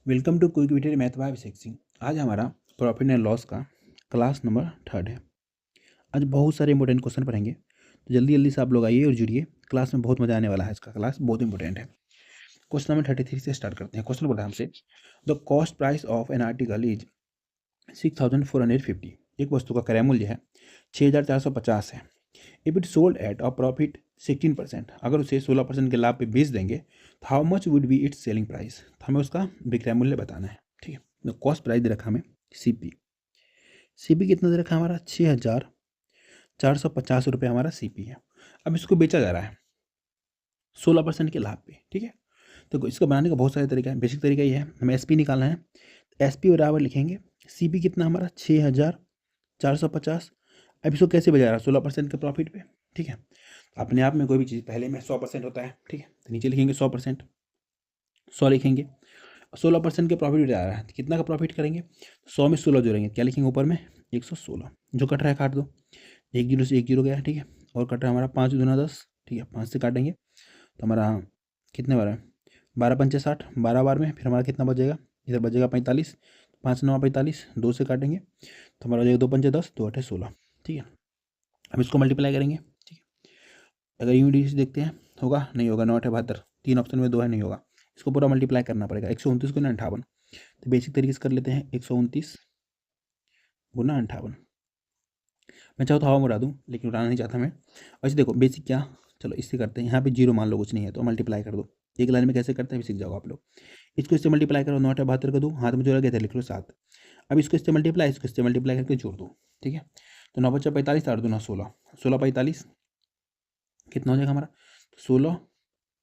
Welcome to quick video math by Abhishek Singh. आज हमारा profit and loss का क्लास नंबर 3 है। आज बहुत सारे इंपॉर्टेंट क्वेश्चन पढ़ेंगे, तो जल्दी जल्दी से आप लोग आइए और जुड़िए। क्लास में बहुत मजा आने वाला है। इसका क्लास बहुत इंपॉर्टेंट है। क्वेश्चन नंबर 33 से स्टार्ट करते हैं। क्वेश्चन बोला है हमसे, the cost price of an article is 6450। एक वस्तु का क्रय मूल्य है 6450 है। If it sold at a profit 16%, अगर उसे 16% के लाभ पे बेच देंगे तो how much would be it's selling price. तो हमें उसका विक्रय मूल्य बताना है। ठीक है, तो कॉस्ट प्राइस दे रखा हमें सीपी। सीपी कितना दे रखा है हमारा 6450 रुपये हमारा सीपी है। अब इसको बेचा जा रहा है 16% के लाभ पे। ठीक है, तो इसको बनाने का बहुत सारे तरीका है। बेसिक तरीका ये है, हमें एसपी निकालना है। एसपी बराबर लिखेंगे सीपी कितना हमारा 6450। अब इसको कैसे बेचा रहा है 16% के प्रॉफिट पे। ठीक है, अपने आप में कोई भी चीज़ पहले में 100% होता है। ठीक है, तो नीचे लिखेंगे 100%, 100 लिखेंगे। 16% के प्रॉफिट आ रहा है, तो कितना का प्रॉफिट करेंगे, 100 में 16 जोड़ेंगे, क्या लिखेंगे ऊपर में 116। जो कट रहा है काट दो, एक जीरो से एक जीरो गया। ठीक है, और कट रहा है हमारा 5 दूना 10। ठीक है, 5 से काटेंगे तो हमारा कितने बार है 12 पंचे 60, 12 बार में फिर हमारा कितना बचेगा, इधर बचेगा 45, 5 9 45, 2 से काटेंगे तो हमारा हो जाएगा 2 पंचे 10, 2 8 16। ठीक है, अब इसको मल्टीप्लाई करेंगे। ठीक है, अगर यूनिट देखते हैं होगा नहीं होगा, 9 8 72, 3 ऑप्शन में 2 है, नहीं होगा। इसको पूरा मल्टीप्लाई करना पड़ेगा। 129 गुना 58, तो बेसिक तरीके से कर लेते हैं 129 गुना 58। मैं चाहूँ तो हवा में उड़ा दूँ, लेकिन उड़ाना नहीं चाहता मैं। वैसे देखो बेसिक क्या, चलो इससे करते हैं। यहाँ पे जीरो मान लो, कुछ नहीं है तो मल्टीप्लाई कर दो। एक लाइन में कैसे करते हैं भी सीख जाओ आप लोग। इसको इससे मल्टीप्लाई करो, 9 8 72 का दो, हाथ में जो लगे थे लिख लो 7। अब इसको इससे मल्टीप्लाई, इसको इससे मल्टीप्लाई करके जोड़ दो। ठीक है, तो 9 बच्चा 45, 8 दूना 16, 16 45 कितना हो जाएगा हमारा 16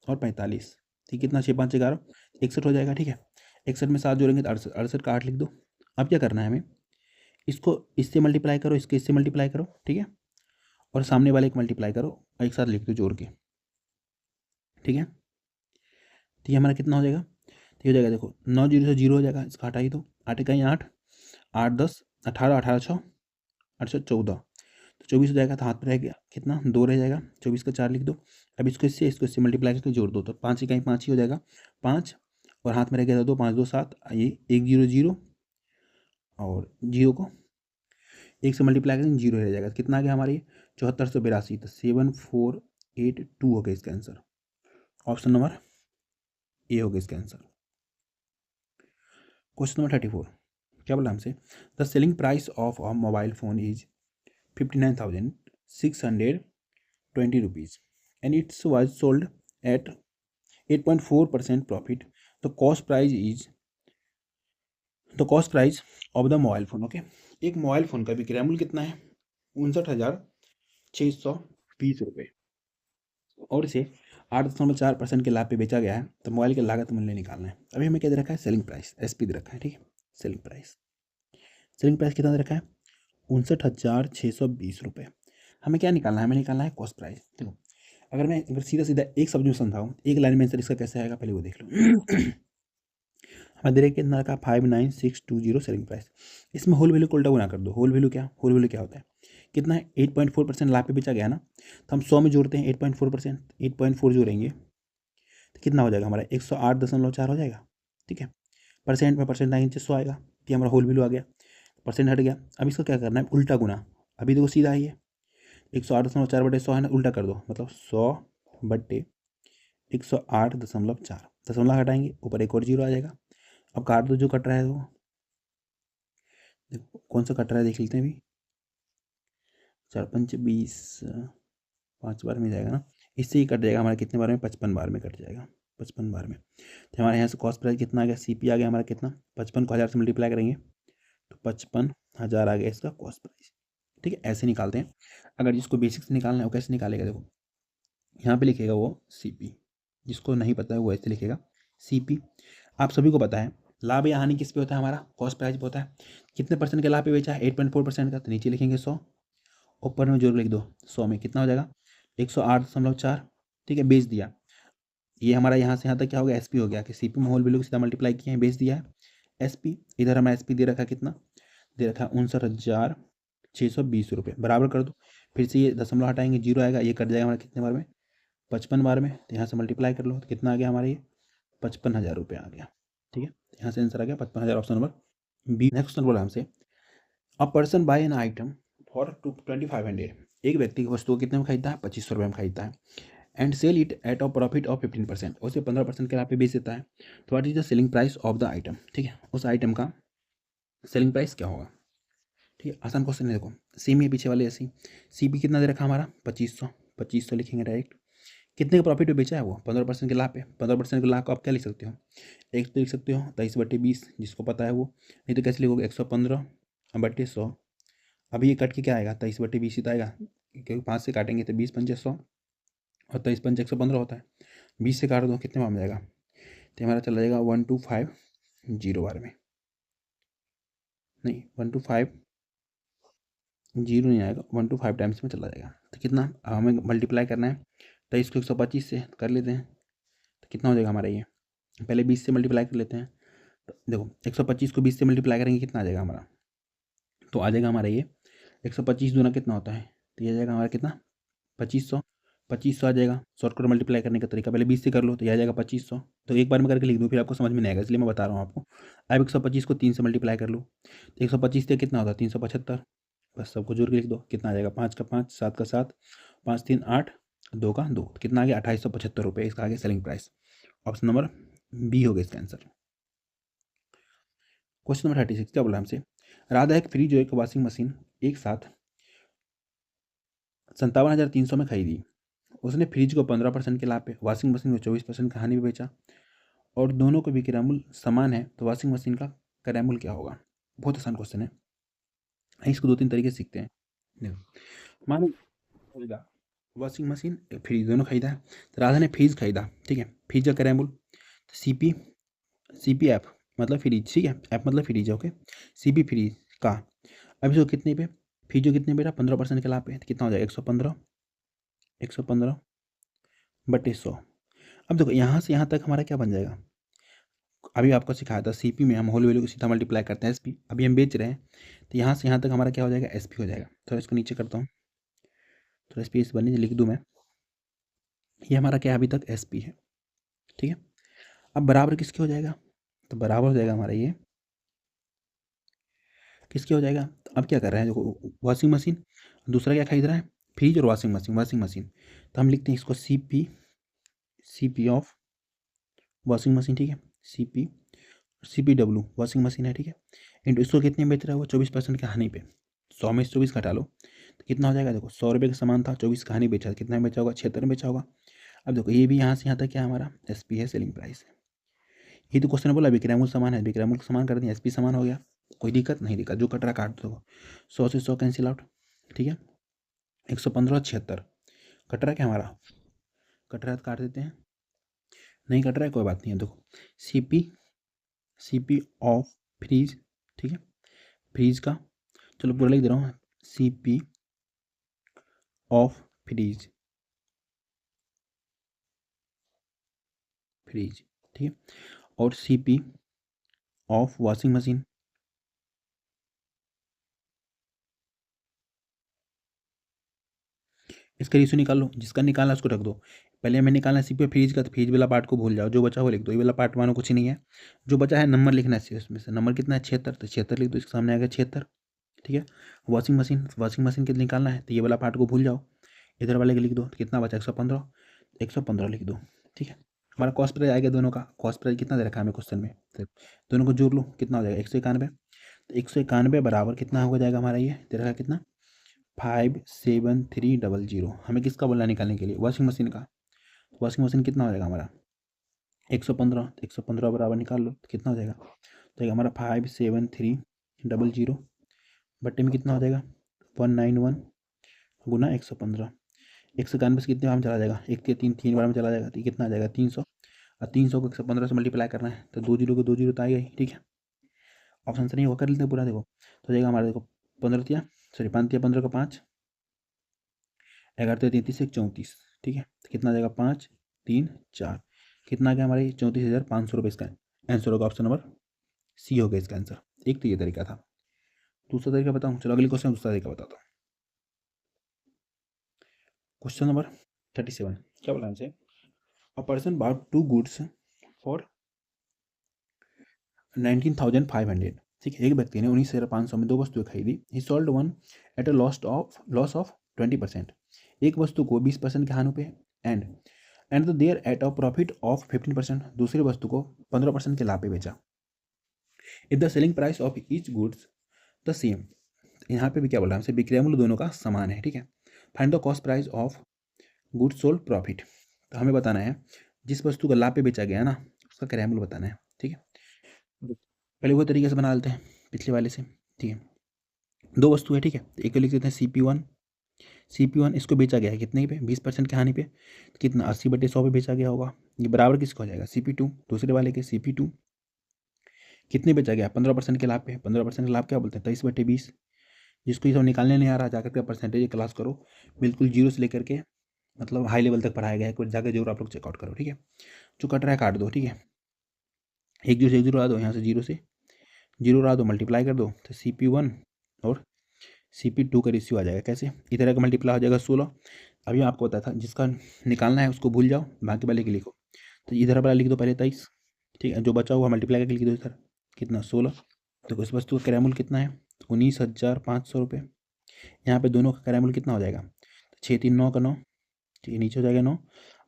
और 45। ठीक, कितना 6 5 11 61 हो जाएगा। ठीक है, 61 में 7 जोड़ेंगे तो 68, 68 का 8 लिख दो। अब क्या करना है हमें, इसको इससे मल्टीप्लाई करो, इसके इससे मल्टीप्लाई करो। ठीक है, और सामने वाले को मल्टीप्लाई करो और एक साथ लिख दो जोड़ के। ठीक है, तो ये हमारा कितना हो जाएगा, तो ये हो जाएगा देखो 9 जीरो से जीरो हो जाएगा, इसका हटा ही दो। 8 इकाई 8, 8 10 18, 18 6 8 से 14, तो 24 हो जाएगा। तो हाथ में रह गया कितना 2 रह जाएगा, 24 का 4 लिख दो। अब इसको इससे मल्टीप्लाई करके जोड़ दो, तो 5 इकाई 5 ही हो जाएगा 5, और हाथ में रह गया 2, 5 2 7, ये 1 जीरो जीरो, और जीरो को एक से मल्टीप्लाई करेंगे जीरो रह जाएगा। कितना आ गया हमारे 7482, तो 7482 हो गया इसका आंसर। ऑप्शन नंबर ए हो गया इसका आंसर। क्वेश्चन नंबर 34 क्या बोला हमसे, the selling price of a mobile phone is 59,620 rupees and it's was sold at 8.4% profit. The cost price is the cost price of the mobile phone. Okay, एक mobile phone का विक्रय मूल्य कितना है 59,620 रुपये, और इसे 8.4% के लाभ पे बेचा गया है। तो मोबाइल के लागत मूल्य निकालना है। अभी हमें क्या दे रखा है, सेलिंग प्राइस, एसपी दे रखा है। ठीक है, सेलिंग प्राइस कितना दे रखा है 59,620 रुपये। हमें क्या निकालना है, हमें निकालना है कॉस्ट प्राइस। देखो अगर सीधा सीधा एक शब्द में समझाऊँ, एक लाइन में आंसर इसका कैसे आएगा पहले वो देख लो। हमें दे रहे कितना का 59,620 सेलिंग प्राइस। इसमें होल वैल्यू को उल्टा गुना कर दो। होल वैल्यू क्या होता है, कितना है 8.4% लाभ पे बेचा गया ना, तो हम 100 में जोड़ते हैं 8.4%, 8.4 जोड़ेंगे तो कितना हो जाएगा हमारा 108.4 हो जाएगा। ठीक है, परसेंट में परसेंट आएंगे 100 आएगा, ये हमारा होल वैल्यू आ गया, परसेंट हट गया। अब इसको क्या करना है उल्टा गुना। अभी देखो सीधा ही है 108.4/100 है ना, उल्टा कर दो, मतलब 100/108.4, दशमलव हटाएंगे ऊपर एक और जीरो आ जाएगा। अब काट दो, जो कट रहा है वो देखो कौन सा कट रहा है देख लेते हैं अभी। 4 पंच 20, 5 बार में जाएगा ना, इससे ही कट जाएगा हमारा कितने बार में 55 बार में कट जाएगा, 55 बार में। तो हमारे यहाँ से कॉस्ट प्राइस कितना आ गया, सीपी आ गया हमारा कितना 55 को 1000 से मल्टीप्लाई करेंगे तो 55,000 आ गया इसका कॉस्ट प्राइस। ठीक है, ऐसे निकालते हैं। अगर जिसको बेसिक से निकालना है वो कैसे निकालेगा, देखो यहाँ पे लिखेगा वो सीपी, जिसको नहीं पता है वो ऐसे लिखेगा सीपी। आप सभी को पता है लाभ या हानि किस पे होता है, हमारा कॉस्ट प्राइस पे होता है। कितने परसेंट के लाभ पे बेचा है 8.4% का, तो नीचे लिखेंगे 100, ऊपर में जोड़ लिख दो 100 में कितना हो जाएगा 108.4। ठीक है, बेच दिया। ये हमारा यहाँ से यहाँ तक क्या हो गया एसपी हो गया, कि सीपी में होल वैल्यू को सीधा मल्टीप्लाई किए हैं, बेच दिया है एसपी। इधर हमारा एसपी दे रखा कितना, दे रखा 59,620 रुपये, बराबर कर दो। फिर से ये दशमलव हटाएंगे जीरो आएगा, ये कट जाएगा हमारा कितने बार में 55 बार में, तो यहाँ से मल्टीप्लाई कर लो तो कितना आ गया हमारा ये 55,000 रुपये आ गया। ठीक है, यहाँ से आंसर आ गया 55,000, option number B. Next question बोला हमसे, a person buy an item for 2500, एक व्यक्ति की वस्तु को कितने में खरीदता है, 2500 रुपये में खरीदता है, and sell it at a profit of 15%, उसे 15% के लाभ पे बेच देता है। तो what is the selling price of the item, ठीक है, उस आइटम का सेलिंग प्राइस क्या होगा। ठीक है, आसान क्वेश्चन है, देखो सेम ही है पीछे वाले ऐसी। सी पी कितना दे रखा हमारा 2500, 2500 लिखेंगे डायरेक्ट। कितने का प्रॉफिट पे बेचा है वो, 15% के लाभ पे। 15% के लाभ को आप क्या लिख सकते हो, एक तो लिख सकते हो 23/20, जिसको पता है वो, नहीं तो कैसे लिखोगे 115/100। अभी ये कट के क्या आएगा, 23/20 ही तो आएगा, क्योंकि 5 से काटेंगे तो 20×5 = 100, और 23×5 = 115 होता है। 20 से काट दो, कितने में आ जाएगा, तो हमारा चला जाएगा 1250 बार में, नहीं 1250 नहीं आएगा, 125 टाइम्स में चला जाएगा। तो कितना, अब हमें मल्टीप्लाई करना है, 23 को 125 से कर लेते हैं, तो कितना हो जाएगा हमारा ये, पहले 20 से मल्टीप्लाई कर लेते हैं। तो देखो 125 को 20 से मल्टीप्लाई करेंगे, कितना आ जाएगा हमारा, तो आ जाएगा हमारा ये 125 दूना कितना होता है, तो ये आ जाएगा हमारा कितना 2500, 2500 आ जाएगा। शॉर्टकट मल्टीप्लाई करने का तरीका, पहले 20 से कर लो तो यह आ जाएगा 2500। तो एक बार में करके लिख दूँ, फिर आपको समझ में नहीं आएगा, इसलिए मैं बता रहा हूँ आपको। अब 125 को 3 से मल्टीप्लाई कर लो, तो 125 से कितना होता है 375, बस सबको जोड़ के लिख दो, कितना आ जाएगा 5 का 5, 7 का 7, 5 3 8, 2 का 2, कितना आ गया 2875 रुपये, इसका आ गया selling price. Option number B हो गया इसका आंसर। क्वेश्चन नंबर 36 क्या बोला हमसे, राधा एक फ्रिज और एक वॉशिंग मशीन एक साथ 57,300 में खरीदी। उसने फ्रिज को 15% के लाभ पे, वॉशिंग मशीन को 24% का हानि पे बेचा, और दोनों का विक्रय मूल्य समान है, तो वॉशिंग मशीन का क्रय मूल्य क्या होगा। बहुत आसान क्वेश्चन है, इसको 2-3 तरीके से सीखते हैं। देखो मानो खरीदा वॉशिंग मशीन फ्रिज दोनों खरीदा है, तो राधा ने फ्रिज खरीदा, ठीक है, फ्रिज का क्रय मूल्य CP मतलब फ्रिज, ठीक है, ऐप मतलब फ्रिज है, ओके, CP फ्रिज का, अब इसको कितने पे, फ्रिज को कितने पे रहा 15% के लाभ पे, तो कितना हो जाएगा 115/100। अब देखो यहाँ से यहाँ तक हमारा क्या बन जाएगा, अभी आपको सिखाया था CP में हम होल वैल्यू को सीधा मल्टीप्लाई करते हैं SP, अभी हम बेच रहे हैं, तो यहाँ से यहाँ तक हमारा क्या हो जाएगा SP हो जाएगा। तो इसको नीचे करता हूँ, तो SP इस बने लिख दूँ मैं, ये हमारा क्या अभी तक SP है, ठीक है। अब बराबर किसके हो जाएगा, तो बराबर हो जाएगा हमारा ये किसके हो जाएगा, तो अब क्या कर रहे हैं, देखो वॉशिंग मशीन, दूसरा क्या खरीद रहा है फ्रिज और वॉशिंग मशीन, तो हम लिखते हैं इसको CP ऑफ वॉशिंग मशीन, ठीक है, CPW वॉशिंग मशीन है, ठीक है, इंटू इसको कितने में बेच रहा है वो 24% की हानि पे, 100 में से 24 घटा लो, तो कितना हो जाएगा, देखो 100 रुपये का सामान था, 24 का हानि बेचा, कितना में बेचा होगा 76 में बेचा होगा। अब देखो ये भी यहाँ से यहाँ तक क्या हमारा SP है, सेलिंग प्राइस है। ये तो क्वेश्चन बोला विक्रय मूल्य समान है, विक्रय मूल्य समान कर दिया, SP समान हो गया, कोई दिक्कत नहीं, दिक्कत जो कट रहा काट दो, 100 से 100 कैंसिल आउट, ठीक है, 115/76 कट रहा है क्या हमारा, कट रहा है तो काट देते हैं, नहीं कट रहा है कोई बात नहीं है। देखो CP ऑफ फ्रीज, ठीक है, फ्रीज का, चलो पूरा लिख दे रहा हूँ, CP ऑफ फ्रीज, ठीक है, और CP ऑफ वॉशिंग मशीन, इसका रेशियो निकाल लो, जिसका निकालना उसको रख दो। पहले हमें निकालना CP फ्रीज का, तो फ्रीज वाला पार्ट को भूल जाओ, जो बचा वो लिख दो, ये वाला पार्ट मानो कुछ नहीं है, जो बचा है नंबर लिखना है उसमें से, नंबर कितना है 76, तो 76 लिख दो, इसके सामने आएगा 76, ठीक है। वॉशिंग मशीन कितना निकालना है, तो ये वाला पार्ट को भूल जाओ, इधर वाले को लिख दो, तो कितना बचा 115 लिख दो, ठीक है। हमारा कॉस्ट प्राइस आएगा दोनों का, कॉस्ट प्राइस कितना दे रखा है हमें क्वेश्चन में, तो दोनों को जोड़ लो, कितना हो जाएगा 191, तो 191 बराबर कितना हो जाएगा हमारा, ये दे रखा है कितना 57300, हमें किसका बोलना निकालने के लिए, वॉशिंग मशीन का। वॉशिंग मशीन कितना हो जाएगा हमारा 115, 115 बराबर निकाल लो, तो कितना हो जाएगा, तो हमारा 57300 बट्टे में कितना हो जाएगा 191 गुना 115, 191 से कितने बार में चला जाएगा, एक के तीन बार में चला जाएगा, तो कितना आ जाएगा 300, और 300 को 115 से मल्टीप्लाई करना है, तो 2 जीरो को 2 जीरो तो आएगा ही, ठीक है। ऑप्शन से नहीं होगा, कर लेते हैं पूरा, देखो तो जाएगा हमारा, देखो 5 का 5, 11 33 एक 34, ठीक है, तो कितना आ जाएगा 5 3 4, कितना आ गया हमारे 34,500 रुपये, इसका आंसर होगा ऑप्शन नंबर C हो गया इसका आंसर। एक तो ये तरीका था, दूसरा तरीका बताऊँ, चलो अगले क्वेश्चन दूसरा तरीका बताता हूँ। क्वेश्चन नंबर 37 क्या बोला हमसे, a person bought 2 goods for 19,500, ठीक है। एक व्यक्ति ने 19,500 में 2 वस्तुएं खरीदी। He sold one at a loss of 20%। एक वस्तु को 20% के हानि पे and the there at a profit of 15%। दूसरी वस्तु को 15% के लाभ पे बेचा। If the selling price of each goods the same, यहाँ पे भी क्या बोल रहा है हमसे, विक्रय मूल्य दोनों का समान है, ठीक है। Find the cost price of goods sold profit. तो हमें बताना है जिस वस्तु का लाभ पे बेचा गया ना उसका क्रय मूल्य बताना है, ठीक है। पहले वो तरीके से बना लेते हैं पिछले वाले से, ठीक है। 2 वस्तु है, ठीक है। एक को लिख देते हैं CP1। इसको बेचा गया है कितने पे, 20% की हानि पे। तो कितना, 80/100 पे बेचा गया होगा। ये बराबर किसका हो जाएगा, CP2। दूसरे वाले के CP2 कितने बेचा गया, 15% के लाभ पे। 15% का लाभ क्या बोलते हैं, 23/20। जिसको ये सब निकालने नहीं आ रहा जाकर के परसेंटेज क्लास करो, बिल्कुल जीरो से लेकर के मतलब हाई लेवल तक पढ़ाया गया है, कुछ जाकर जरूर आप लोग चेकआउट करो, ठीक है। जो कट रहा है काट दो, ठीक है। एक जीरो से एक जीरो ला दो, यहाँ से जीरो से जीरो ला दो, मल्टीप्लाई कर दो, तो CP1 और CP2 का रेशियो आ जाएगा। कैसे, इधर का मल्टीप्लाई हो जाएगा 16। अभी आपको पता था जिसका निकालना है उसको भूल जाओ, बाकी वाले के लिखो। तो इधर वाला लिख दो पहले 23, ठीक है। जो बचा हुआ मल्टीप्लाई करके लिख दो इधर, कितना 16। तो उस वस्तु का क्रय मूल्य कितना है, 19,500 रुपये। यहाँ पे दोनों का क्रय मूल्य कितना हो जाएगा, 6 3 9 का 9, ठीक है। नीचे हो जाएगा 9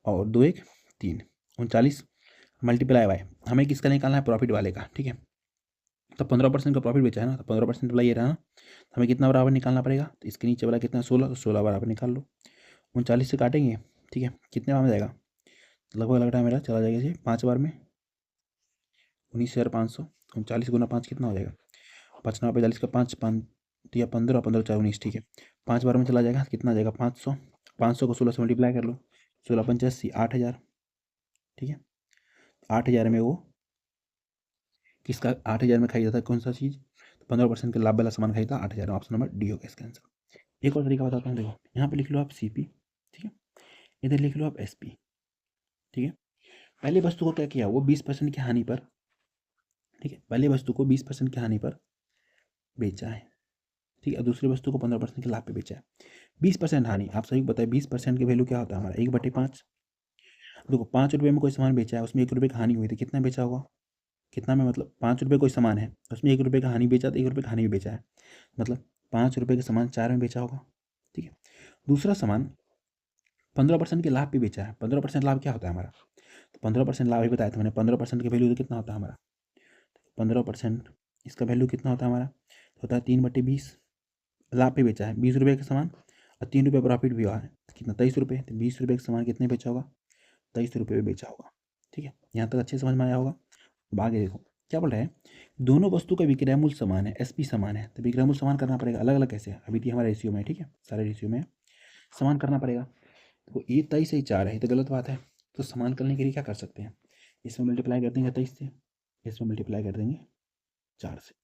और 2 1 3, 39 मल्टीप्लाई बाय, हमें किसका निकालना है, प्रॉफिट वाले का, ठीक है। तो 15% का प्रॉफिट बेचा है ना, तो 15% वाला ये रहा ना, तो हमें कितना बराबर निकालना पड़ेगा। तो इसके नीचे वाला कितना, 16, तो 16 बराबर निकाल लो। 39 से काटेंगे, ठीक है। कितने बार में जाएगा, लगभग लग रहा है मेरा चला जाएगा जी 5 बार में। 19,500, 39 × 5 कितना हो जाएगा, 5 9 45 का 5 5 या 15, 15 4 19, ठीक है। 5 बार में चला जाएगा, कितना आ जाएगा 500। 500 को 16 से मल्टीप्लाई कर लो, 16 85 8,000, ठीक है। 8,000 में वो किसका, 8,000 में खरीदा था कौन सा चीज़, 15% के लाभ वाला सामान खरीदा 8,000 में। ऑप्शन नंबर डी होगा इसका आंसर। एक और तरीका बताता हूँ, देखो यहाँ पे लिख लो आप CP, ठीक है। इधर लिख लो आप SP, ठीक है। पहली वस्तु को क्या किया, वो 20% की हानि पर, ठीक है। पहली वस्तु को 20% की हानि पर बेचा है, ठीक है। दूसरी वस्तु को 15% के लाभ पे बेचा है। 20% हानि, आप सही बताए, 20% की वैल्यू क्या होता है हमारा, 1/5। देखो 5 रुपये में कोई सामान बेचा है, उसमें 1 रुपये की हानि हुई थी, कितना बेचा होगा, कितना में, मतलब 5 रुपये कोई सामान है, उसमें 1 रुपये का हानि बेचा, तो 1 रुपये का हानि भी बेचा है, मतलब 5 रुपये का सामान 4 में बेचा होगा, ठीक है। दूसरा सामान 15% के लाभ पे बेचा है। 15% लाभ क्या होता है हमारा, तो 15% लाभ ही बताया था मैंने। 15% की वैल्यू तो कितना होता है हमारा, 15% इसका वैल्यू कितना होता है हमारा, होता है 3/20। लाभ पे बेचा है 20 रुपये का सामान और 3 रुपये प्रॉफिट भी हुआ है, तो कितना 23 रुपये। तो 20 रुपये का सामान कितने बेचा होगा, 23 रुपये में बेचा होगा, ठीक है। यहाँ तक अच्छे समझ में आया होगा। अब आगे देखो क्या बोल रहे हैं, दोनों वस्तु का विक्रय मूल्य समान है, SP समान है, तो विक्रय मूल्य समान करना पड़ेगा। अलग अलग कैसे, अभी तो हमारा रेशियो में है, ठीक है, सारे रेशियो में समान करना पड़ेगा। तो ये 23 से 4 है, ये तो गलत बात है। तो समान करने के लिए क्या कर सकते हैं, इसमें मल्टीप्लाई कर देंगे 23 से, इसमें मल्टीप्लाई कर देंगे 4 से,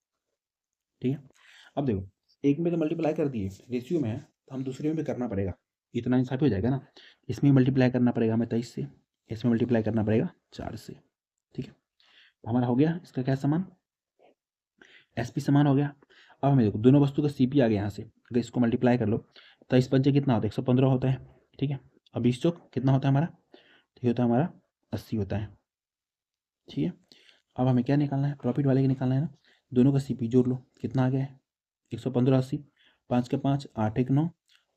ठीक है। अब देखो एक में तो मल्टीप्लाई कर दिए, रेशियो में है, तो हम दूसरे में भी करना पड़ेगा, इतना इंसाफ हो जाएगा ना। इसमें मल्टीप्लाई करना पड़ेगा हमें 23 से, इसमें मल्टीप्लाई करना पड़ेगा 4 से, ठीक है। हमारा हो गया इसका क्या समान, SP समान हो गया। अब हमें देखो दोनों वस्तु का CP आ गया यहाँ से, अगर इसको मल्टीप्लाई कर लो तो इस पंचे कितना होता है, 115 होता है, ठीक है। अब 20 चौक कितना होता है हमारा, तो ये होता है हमारा 80 होता है, ठीक है। अब हमें क्या निकालना है, प्रॉफिट वाले का निकालना है ना। दोनों का CP जोड़ लो, कितना आ गया है, 115 80, 5 का 5 8 1 9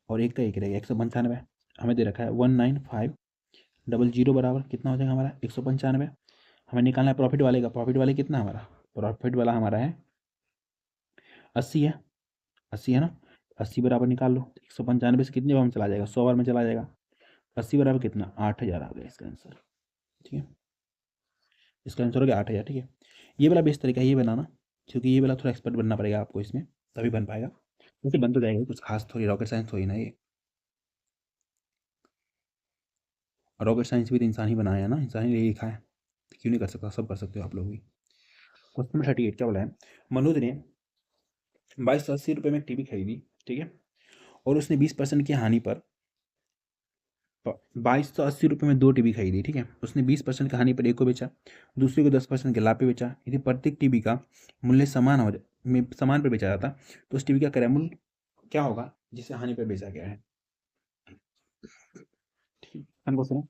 और एक का एक रहेगा 195। हमें दे रखा है 19,500 बराबर कितना हो जाएगा हमारा 195। हमें निकालना है प्रॉफिट वाले का, प्रॉफिट वाले कितना हमारा, प्रॉफिट वाला हमारा है 80 है, 80 है ना। 80 बराबर निकाल लो, 195 से कितने बार में चला जाएगा, 100 बार में चला जाएगा। 80 बराबर कितना, 8,000 आ गया इसका आंसर, ठीक है। इसका आंसर हो गया 8,000, ठीक है। ये वाला बेस्ट तरीका है ये बनाना, क्योंकि ये वाला थोड़ा एक्सपर्ट बनना पड़ेगा आपको इसमें, तभी बन पाएगा। वैसे बन तो जाएगा, कुछ खास थोड़ी रॉकेट साइंस थोड़ी ना ये। रॉकेट साइंस भी तो इंसान ही बनाया है ना, इंसान ही लिखा है, तो क्यों नहीं कर सकता, सब कर सकते हो आप लोग भी। क्वेश्चन नंबर 38 क्या बोला है, मनोज ने 2280 रुपये में एक टीवी खरीदी, ठीक है। और उसने 20% की हानि पर 2280 रुपये में 2 टीवी खरीदी, ठीक है। उसने 20% की हानि पर एक को बेचा, दूसरे को 10% के लाभ पे बेचा। यदि प्रत्येक टीवी का मूल्य समान हो में समान पर बेचा जाता तो उस टीवी का क्रय मूल्य क्या होगा जिसे हानि पर बेचा गया है, ठीक है। क्वेश्चन है,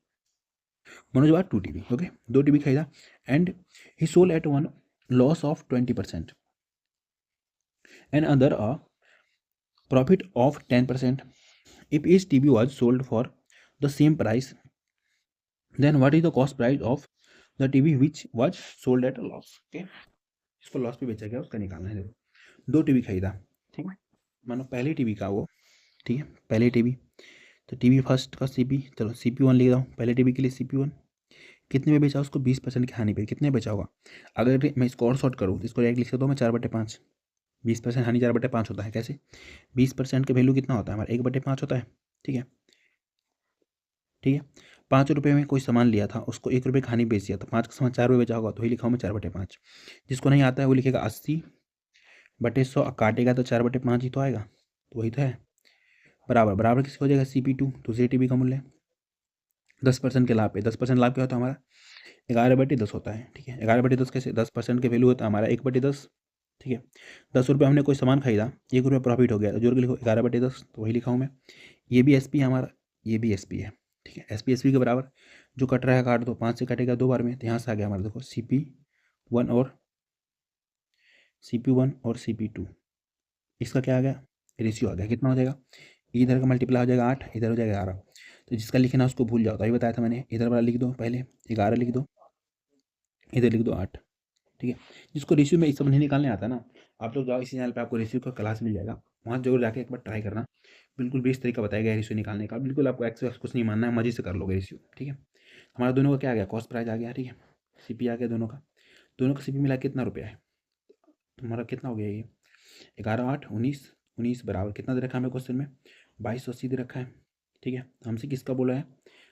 मनोज बात 2 टीवी, ओके, 2 टीवी खरीदा and he sold at one loss of 20% and other a profit of 10%. If each TB was sold for the same price, then what is the cost price of the TB which was sold at a loss? Okay, इसको loss पे बेचा गया उसका निकालना है। देखो 2 TV खरीदा, ठीक है, मानो पहली टीवी का वो, ठीक है, पहले टीवी, तो टीवी फर्स्ट का सीपी, चलो CP1 लिख रहा हूँ, पहले टीवी के लिए CP1 कितने में बेचा उसको 20% की हानि पे, कितने बेचा होगा। अगर मैं इसको और शॉर्ट करूँ तो इसको डायरेक्ट लिख सकता हूँ मैं 4/5, 20% हानि 4/5 होता है। कैसे 20% का वैल्यू कितना होता है हमारा 1/5 होता है, ठीक है, ठीक है। 5 रुपये में कोई सामान लिया था, उसको 1 रुपये का हानि बेच दिया, तो 5 का सामान 4 रुपये बेचा होगा, तो वही लिखा हूँ मैं 4/5। जिसको नहीं आता है वो लिखेगा 80/100, काटेगा तो 4/5 ही तो आएगा, तो वही तो है। बराबर बराबर किसको हो जाएगा CP2, दूसरी टीवी का मूल्य 10% के लाभ पे। 10% लाभ क्या होता है हमारा 11/10 होता है, ठीक है। 11/10 कैसे 10% के वैल्यू होता है हमारा 1/10, ठीक है। 10 रुपये हमने कोई सामान खरीदा, 1 रुपये प्रॉफिट हो गया, तो जोड़ के लिखो 11/10, तो वही लिखा हूँ मैं। ये भी SP है हमारा, ये भी SP है, ठीक है। SP के बराबर जो कट रहा है काट दो, 5 से कटेगा 2 बार में, तो यहाँ से आ गया हमारा देखो CP1 और CP2, इसका क्या आ गया रेशियो आ गया, कितना हो जाएगा, इधर का मल्टीप्लाई हो जाएगा 8, इधर हो जाएगा 11। तो जिसका लिखना उसको भूल जाओ, तो अभी बताया था मैंने, इधर वाला लिख दो पहले 11 लिख दो, इधर लिख दो 8, ठीक है। जिसको रेशियो में सब नहीं निकालने आता ना, आप लोग जाओ इसी चैनल पे, आपको रेशियो का क्लास मिल जाएगा, वहाँ जरूर जाके एक बार ट्राई करना। बिल्कुल बेस्ट तरीका बताया गया है रेशियो निकालने का, बिल्कुल आपको एक्स कुछ नहीं मानना है, मजे से कर लोगे रेशियो, ठीक है। हमारा दोनों का क्या आ गया कॉस्ट प्राइस आ गया, ठीक है, CP आ गया दोनों का CP मिला कितना रुपया है, तुम्हारा कितना हो गया ये 11 8 19 19 बराबर कितना दे रखा है हमें क्वेश्चन में 2280 दे रखा है, ठीक है। हमसे किसका बोला है,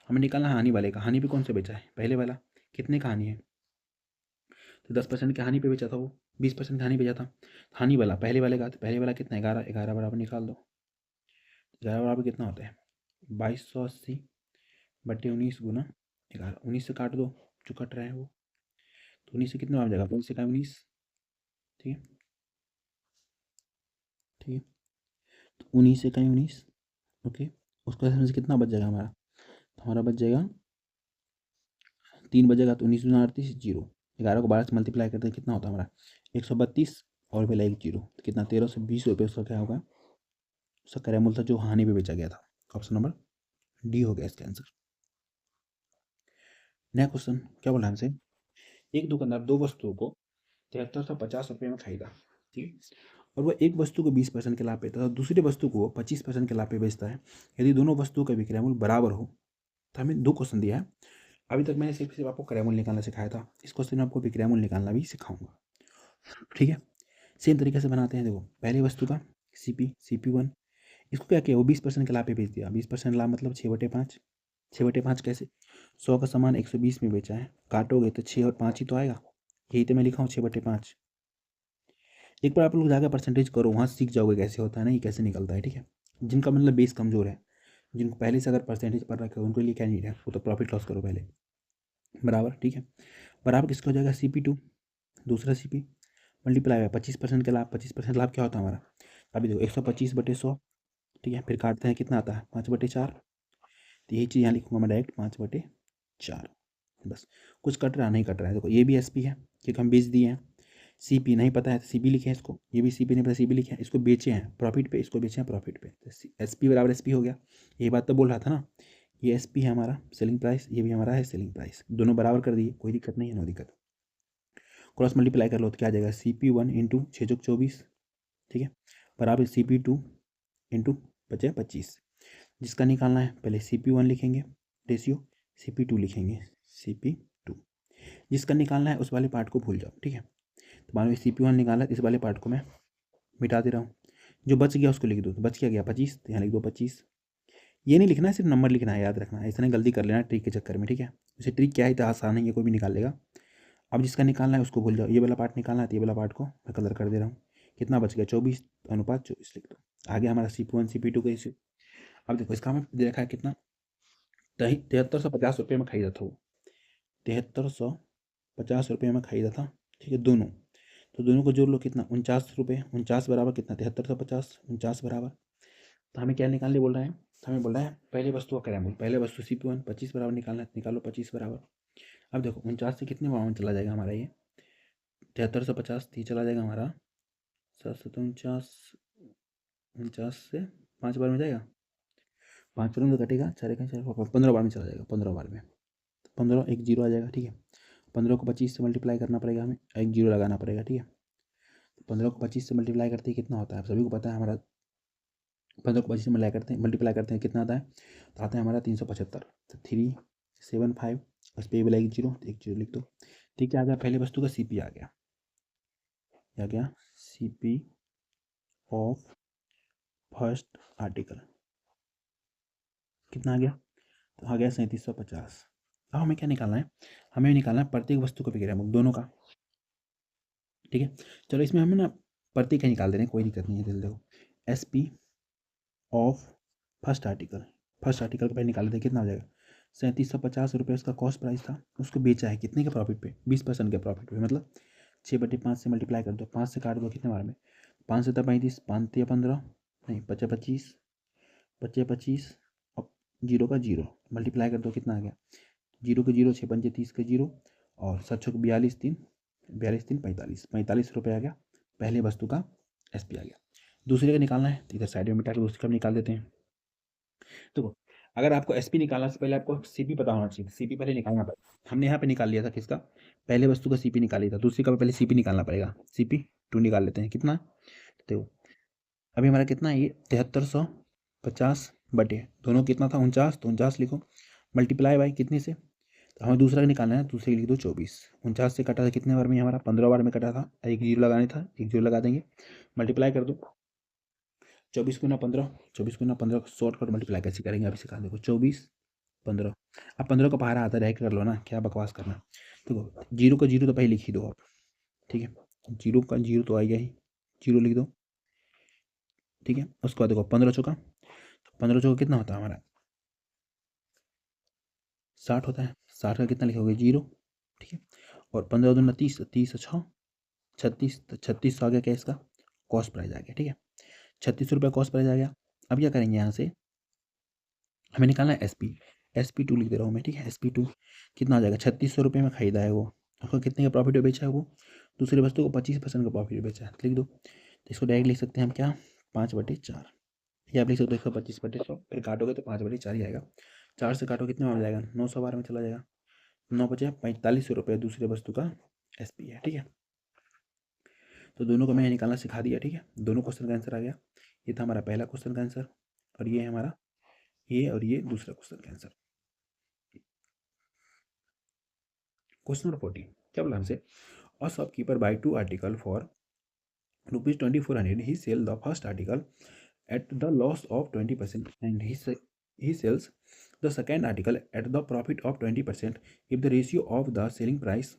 हमें निकालना हानि वाले का। हानि पे कौन सा बेचा है पहले वाला, कितने का हानि है, तो 10% की हानि पे बेचा था वो, 20% की हानि बेचा था। हानि वाला पहले वाले का, तो पहले वाला कितना 11 11 बराबर निकाल दो, 11 बराबर कितना होता है 2280/19 गुना 11, 19 से काट दो जो कट रहा है वो, तो 19 से कितना बन जाएगा 19 से का 19, ठीक है, ठीक है। तो 19 से का 19, ओके, उसका से कितना बच जाएगा हमारा, तो हमारा बच जाएगा 3 बचेगा, तो 19 दूना 38 जीरो, 11 को 12 से मल्टीप्लाई करते हैं कितना होता है हमारा 132 और पहले 1 जीरो, तो कितना 1320 रुपये उसका क्या होगा, उसका क्रय मूल्य था जो हानि पे बेचा गया था। ऑप्शन नंबर D हो गया इसका आंसर। नेक्स्ट क्वेश्चन क्या बोला हमसे, एक दुकानदार 2 वस्तुओं को 7350 रुपये में खरीदा, ठीक है, और वह एक वस्तु को 20% के लाभ पे तथा दूसरी वस्तु को 25% के लाभ पे बेचता है। यदि दोनों वस्तुओं का विक्रय मूल्य बराबर हो, तो हमें 2 क्वेश्चन दिया है। अभी तक मैंने सिर्फ आपको क्रय मूल्य निकालना सिखाया था, इस क्वेश्चन में आपको विक्रय मूल्य निकालना भी सिखाऊंगा, ठीक है। सेम तरीके से बनाते हैं, देखो पहली वस्तु का CP1, इसको क्या किया वो 20% के लाभ पे बेच दिया, 20% लाभ मतलब 6/5, 6/5 कैसे 100 का सामान 120 में बेचा है, काटोगे तो 6 और 5 ही तो आएगा, यही तो मैं लिखा हूँ 6/5। एक बार आप लोग जाकर परसेंटेज करो, वहाँ सीख जाओगे कैसे होता है ना, ये कैसे निकलता है, ठीक है। जिनका मतलब बेस कमजोर है, जिनको पहले से अगर परसेंटेज पढ़ रखा है उनके लिए क्या नहीं है, वो तो प्रॉफिट लॉस करो पहले, बराबर, ठीक है। बराबर किसका हो जाएगा CP2, दूसरा CP मल्टीप्लाई है 25% के लाभ, 25% लाभ क्या होता है हमारा, अभी देखो 125/100, ठीक है, फिर काटते हैं कितना आता है 5/4, तो यही चीज़ यहाँ लिखूंगा मैं डायरेक्ट 5/4, बस। कुछ कट रहा नहीं कट रहा है, देखो ये भी SP है क्योंकि हम बेच दिए हैं, CP नहीं पता है तो CP लिखे हैं इसको, ये भी CP नहीं पता CP लिखे हैं, इसको बेचे हैं प्रॉफिट पे, इसको बेचे हैं प्रॉफिट पे, तो SP बराबर SP हो गया। ये बात तो बोल रहा था ना, ये SP है हमारा सेलिंग प्राइस, ये भी हमारा है सेलिंग प्राइस, दोनों बराबर कर दिए, कोई दिक्कत नहीं है, नो दिक्कत। क्रॉस मल्टीप्लाई कर लो तो क्या आ जाएगा CP1 इंटू 6 × 24, ठीक है, बराबर CP2 इंटू 25, जिसका निकालना है पहले CP1 लिखेंगे रेशियो, CP2 लिखेंगे CP2, जिसका निकालना है उस वाले पार्ट को भूल जाओ, ठीक है। तो मान लो CP1 निकाला, इस वाले पार्ट को मैं मिटा दे रहा हूँ, जो बच गया उसको लिख दो, तो बच क्या गया 25, तो यहाँ लिख दो 25। ये नहीं लिखना है, सिर्फ नंबर लिखना है, याद रखना है, ऐसा नहीं गलती कर लेना ट्रिक के चक्कर में, ठीक है। वैसे ट्रिक क्या है तो आसान है, ये कोई भी निकाल लेगा। अब जिसका निकालना है उसको भूल जाओ, ये वाला पार्ट निकालना है, तो ये वाला पार्ट को मैं कलर कर दे रहा हूँ, कितना बच गया 24/24 लिख दो, आगे हमारा CP1 CP2 का इसे। अब देखो इसका हमें दे रखा है कितना 7350 रुपये में खरीदा था वो, 7350 रुपये में खरीदा था, ठीक है, दोनों, तो दोनों को जोड़ लो कितना 49 रुपये, 49 बराबर कितना 7350, 49 बराबर, तो हमें क्या निकालने बोल रहा है, तो हमें बोल रहा है पहले वस्तु का क्रय मूल्य, पहले वस्तु CP1 25 बराबर निकालना है, निकालो 25 बराबर। अब देखो 49 से कितने बराबर चला जाएगा हमारा ये 7350 30 चला जाएगा हमारा 749 49 से 5 बार में जाएगा, 5 बार में तो कटेगा, 4 एक 4 15 बार में चला जाएगा, 15 बार में 15 एक जीरो आ जाएगा। ठीक है, 15 को 25 से मल्टीप्लाई करना पड़ेगा, हमें एक जीरो लगाना पड़ेगा। ठीक है, 15 को 25 से मल्टीप्लाई करते ही कितना होता है, आप सभी को पता है हमारा 15 को 25 से मल्टीप्लाई करते हैं कितना आता है, तो आता है हमारा 375। तो 375 उस पर बोला एक जीरो लिख दो। ठीक है, आ गया पहले वस्तु का सीपी आ गया, क्या गया सीपी ऑफ फर्स्ट आर्टिकल कितना आ गया, तो आ गया 3750। अब हमें क्या निकालना है, हमें निकालना है प्रत्येक वस्तु का विक्रय मूल्य दोनों का। ठीक है, चलो इसमें हमें ना प्रत्येक का निकाल दे रहे हैं, कोई दिक्कत नहीं है। दिल देखो S P of first article का पहले निकाल देते कितना हो जाएगा, 3750 रुपये उसका कॉस्ट प्राइस था, उसको बेचा है कितने के प्रॉफिट पे, 20% के प्रॉफिट पे, मतलब 6/5 से मल्टीप्लाई कर दो, 5 से काट दो कितने बार में, 5 से 35, 5 से 15 नहीं 25 25 25 और जीरो का जीरो मल्टीप्लाई कर दो कितना आ गया, जीरो के जीरो 6 पंजे 30 के जीरो और 7 छः 42 3 45 रुपये आ गया, पहले वस्तु का एस पी आ गया। दूसरे का निकालना है तो इधर साइड में मिटा के दूसरे का निकाल देते हैं। तो अगर आपको एस पी निकालना से पहले आपको सी पी पता होना चाहिए, सी पी पहले निकालना पड़ेगा। हमने यहाँ पे निकाल लिया था किसका, पहले वस्तु का सी पी निकाल लिया था, दूसरी का पहले सी पी निकालना पड़ेगा। सी पी 2 निकाल लेते हैं कितना, तो अभी हमारा कितना है ये 7350 बटे दोनों कितना था 49, तो 49 लिखो मल्टीप्लाई बाई कितने से, तो हमें दूसरा निकालना है, दूसरे लिख दो 24। 49 से कटा था कितने बार में, हमारा 15 बार में कटा था, एक जीरो लगाने था, एक जीरो लगा देंगे, मल्टीप्लाई कर दो 24 गुना 15, 24 गुना 15 शॉर्टकट मल्टीप्लाई कैसे करेंगे अभी सिखा देखो, 24 15, अब 15 का पहाड़ा आता रह कर लो ना, क्या बकवास करना। देखो जीरो का जीरो तो पहले लिख ही दो आप, ठीक है, जीरो का जीरो तो आएगा ही, जीरो लिख दो। ठीक है, उसके बाद देखो 15 चौका, तो 15 चौका कितना होता है हमारा 60 होता है, 60 का कितना लिखोगे जीरो। ठीक है, और 15 दूना 30, 30 छः 36, तो 36 आ गया क्या इसका कॉस्ट प्राइस आ गया। ठीक है, 36 रुपये कॉस्ट प्राइस आ गया। अब क्या करेंगे यहाँ से, हमें निकालना है एस पी 2 लिख दे रहा हूँ मैं। ठीक है, SP 2 कितना आ जाएगा, 3600 रुपये में खरीदा है वो, उसको कितने का प्रॉफिट बेचा है वो, दूसरी वस्तु को 25% का प्रॉफिट बेचा है, लिख दो। तो इसको डायरेक्ट लिख सकते हैं हम क्या 5/4, या आप लिख सकते हो 125/100, फिर काटोगे तो 5/4 ही आएगा, 4 से काटो कितने में आ जाएगा 900 बार में चला जाएगा, 9 बचे 45 रुपये दूसरे वस्तु का SP है। ठीक है, तो दोनों को मैंने निकालना सिखा दिया। ठीक है, दोनों क्वेश्चन का आंसर आ गया, ये था हमारा पहला क्वेश्चन का आंसर, और ये है हमारा ये, और ये दूसरा क्वेश्चन का आंसर। क्वेश्चन नंबर 14 क्या बोला हमसे, a shopkeeper buy 2 article for ₹2400, he sell the first article at the loss of 20% and he sells the second article at the profit of 20% if the ratio of the selling price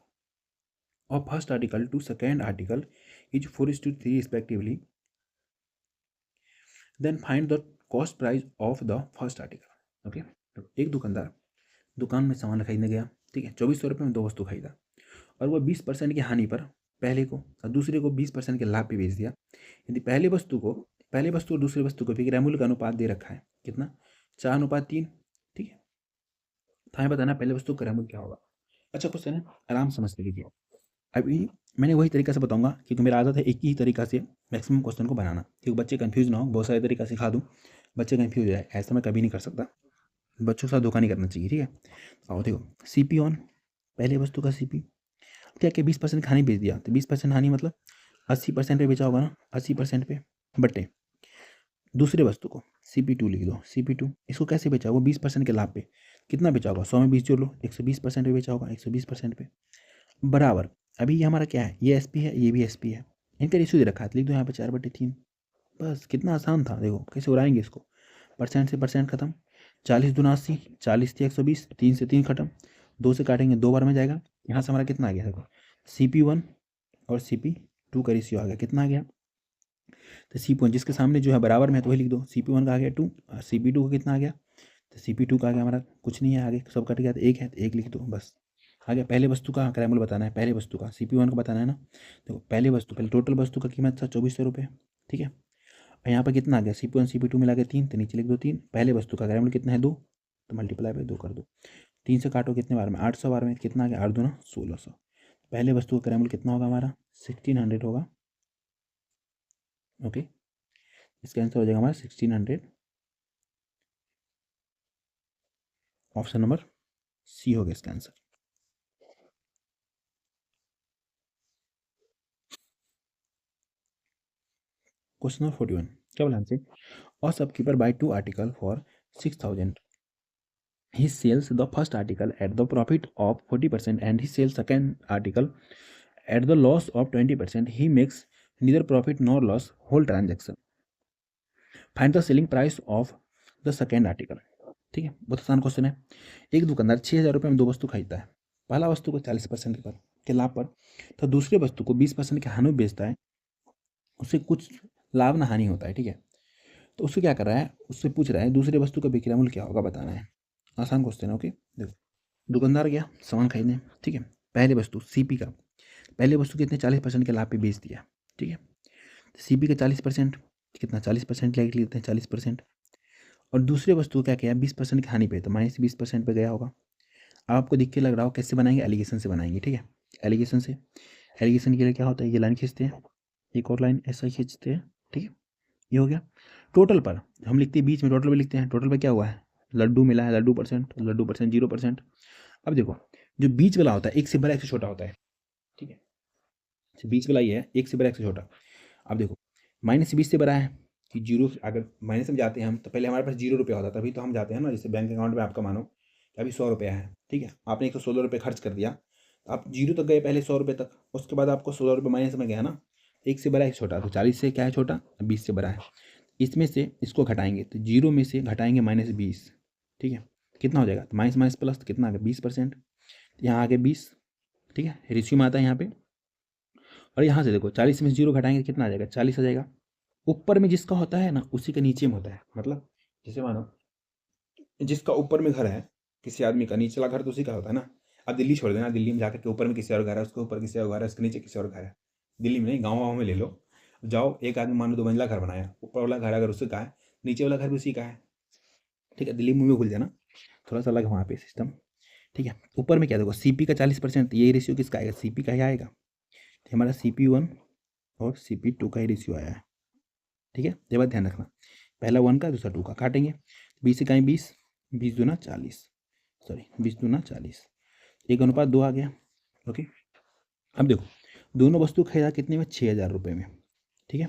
of first article to second article is 4:3 respectively, then find the cost price of the first article। Okay, तो एक दुकानदार दुकान में सामान खरीदने गया, ठीक है, 2400 रुपये में 2 वस्तु खरीदा, और वह 20% की हानि पर पहले को और दूसरे को 20% के लाभ पे बेच दिया। यदि पहले वस्तु और दूसरी वस्तु को विक्रय मूल्य का अनुपात दे रखा है कितना 4:3। ठीक है, तो हमें बताना पहले वस्तु का क्रय मूल्य क्या होगा। अच्छा क्वेश्चन है, आराम से समझ लीजिए। अभी मैंने वही तरीका से बताऊंगा क्योंकि मेरा आदत है एक ही तरीका से मैक्सिमम क्वेश्चन को बनाना, क्योंकि बच्चे कंफ्यूज ना हो, बहुत सारे तरीका सिखा दूँ बच्चे कंफ्यूज हो जाए, ऐसा मैं कभी नहीं कर सकता, बच्चों के साथ धोखा नहीं करना चाहिए। ठीक है, और देखो CP ऑन पहले वस्तु का CP क्या कि 20% हानि बेच दिया, तो 20% हानि मतलब 80% पे बेचा होगा ना, 80% पे बटे दूसरे वस्तु को CP2 लिख दो। CP2 इसको कैसे बेचा, वो 20% के लाभ पे कितना बेचा होगा, 100 में 20 जोड़ लो, 120% पे बेचा होगा, 120% पे बराबर। अभी ये हमारा क्या है, ये SP है, ये भी SP है, इनका रेशियो दे रखा है, लिख दो यहाँ पे 4/3। बस कितना आसान था, देखो कैसे उड़ाएंगे इसको, परसेंट से परसेंट खत्म, 40 दूना 80, 40 से 120, 3 से 3 खत्म, 2 से काटेंगे 2 बार में जाएगा। यहाँ से हमारा कितना आ गया देखो, CP1 और CP2 का रेशियो आ गया, कितना आ गया, तो CP1 जिसके सामने जो है बराबर में है तो वही लिख दो, CP1 का आ गया 2, और CP2 का कितना आ गया, तो CP2 का आ गया हमारा कुछ नहीं है, आगे सब कट गया तो 1 है, तो 1 लिख दो बस। आगे पहले वस्तु का क्रय मूल्य बताना है, पहले वस्तु का CP1 का बताना है ना, देखो पहले टोटल वस्तु का कीमत था 2400 रुपये। ठीक है, और यहाँ पर कितना आ गया CP1 CP2 मिला के 3, तो नीचे लिख दो 3, पहले वस्तु का क्रय मूल्य कितना है 2, तो मल्टीप्लाई बाय 2 कर दो, 3 से काटो कितने बार में 800 बार में, कितना आ गया 8 दूना 1600। पहले वस्तु का क्रय मूल्य कितना होगा हमारा 1600 होगा। ओके, इसका आंसर हो जाएगा हमारा 1600। ऑप्शन नंबर सी होगा इसका आंसर। क्वेश्चन नंबर 41 क्या बोला हमसे, और shopkeeper buy 2 article for 6000, he sells the first article at the profit of 40% and he sells second article at the loss of 20%, he makes neither profit nor loss whole transaction, find the selling price of the second article। ठीक है, बहुत आसान question है। एक दुकानदार 6000 रुपये में दो वस्तु खरीदता है, पहला वस्तु को 40% के लाभ पर, तो दूसरे वस्तु को 20% के हानि में बेचता है, उससे कुछ लाभ ना हानि होता है। ठीक है, तो उससे क्या कर रहा है, उससे पूछ रहा है दूसरे वस्तु का विक्रय मूल्य क्या होगा बताना है। आसान क्वेश्चन है। ओके, देखो दुकानदार गया सामान खरीदने, ठीक है, पहले वस्तु सीपी का, पहले वस्तु कितने 40% के लाभ पे बेच दिया। ठीक है, सीपी का 40% कितना 40% लेते हैं 40%, और दूसरे वस्तु को क्या किया 20% की हानि पे, तो -20% पे गया होगा। अब आपको दिख के लग रहा हो कैसे बनाएंगे, एलिगेशन से बनाएंगे। ठीक है, एलिगेशन से, एलिगेशन के लिए क्या होता है, ये लाइन खींचते हैं, एक और लाइन ऐसा खींचते हैं। ठीक है, ये हो गया। टोटल पर हम लिखते हैं, बीच में टोटल पे लिखते हैं, टोटल पे क्या हुआ है, लड्डू मिला है, लड्डू परसेंट 0%। अब देखो जो बीच वाला होता है एक से बड़ा एक से छोटा होता है। ठीक है, बीच वाला ये है एक से बड़ा एक से छोटा। अब देखो -20 से बड़ा है कि जीरो, अगर माइनस में जाते हैं हम तो पहले हमारे पास 0 रुपया होता है, तभी तो हम जाते हैं ना। जैसे बैंक अकाउंट में आपका मानो कि अभी 100 रुपया है, ठीक है, आपने 116 रुपये खर्च कर दिया, तो आप जीरो तक गए पहले 100 रुपये तक, उसके बाद आपको 16 रुपये माइनस में गया ना। एक से बड़ा एक छोटा, तो 40 से क्या है छोटा, 20 से बड़ा है। इसमें से इसको घटाएंगे तो जीरो में से घटाएंगे -20। ठीक है, कितना हो जाएगा, तो माइनस माइनस प्लस, तो कितना आ गया 20%, यहाँ आगे 20। ठीक है, रेशियो में आता है यहाँ पे। और यहाँ से देखो 40 में 0 घटाएंगे कितना आ जाएगा 40 आ जाएगा। ऊपर में जिसका होता है ना उसी के नीचे में होता है, मतलब जैसे मानो जिसका ऊपर में घर है किसी आदमी का, नीचे वाला घर तो उसी का होता है ना। अब दिल्ली छोड़ देना, दिल्ली में जाकर के ऊपर में किसी और घर है, उसके ऊपर किसी और घर है, उसके नीचे किसी और घर है। दिल्ली में नहीं, गाँव में ले लो, जाओ एक आदमी मान लो 2 मंजिला घर बनाया, ऊपर वाला घर अगर उसी का है, नीचे वाला घर भी उसी का है। ठीक है, दिल्ली में भूल जाना, थोड़ा सा अलग है वहाँ पे सिस्टम। ठीक है, ऊपर में क्या देखो सीपी का 40%, ये रेशियो किसका आएगा, सीपी का ही आएगा। तो हमारा CP1 और CP2 का ही रेशियो आया है। ठीक है, ये बात ध्यान रखना, पहला 1 का दूसरा 2 का, काटेंगे 20 से कहीं 20, 20 दूना 40, सॉरी 20 दूना 40, 1:2 आ गया। ओके, अब देखो दोनों वस्तु खरीदा कितने में 6000 रुपये में। ठीक है,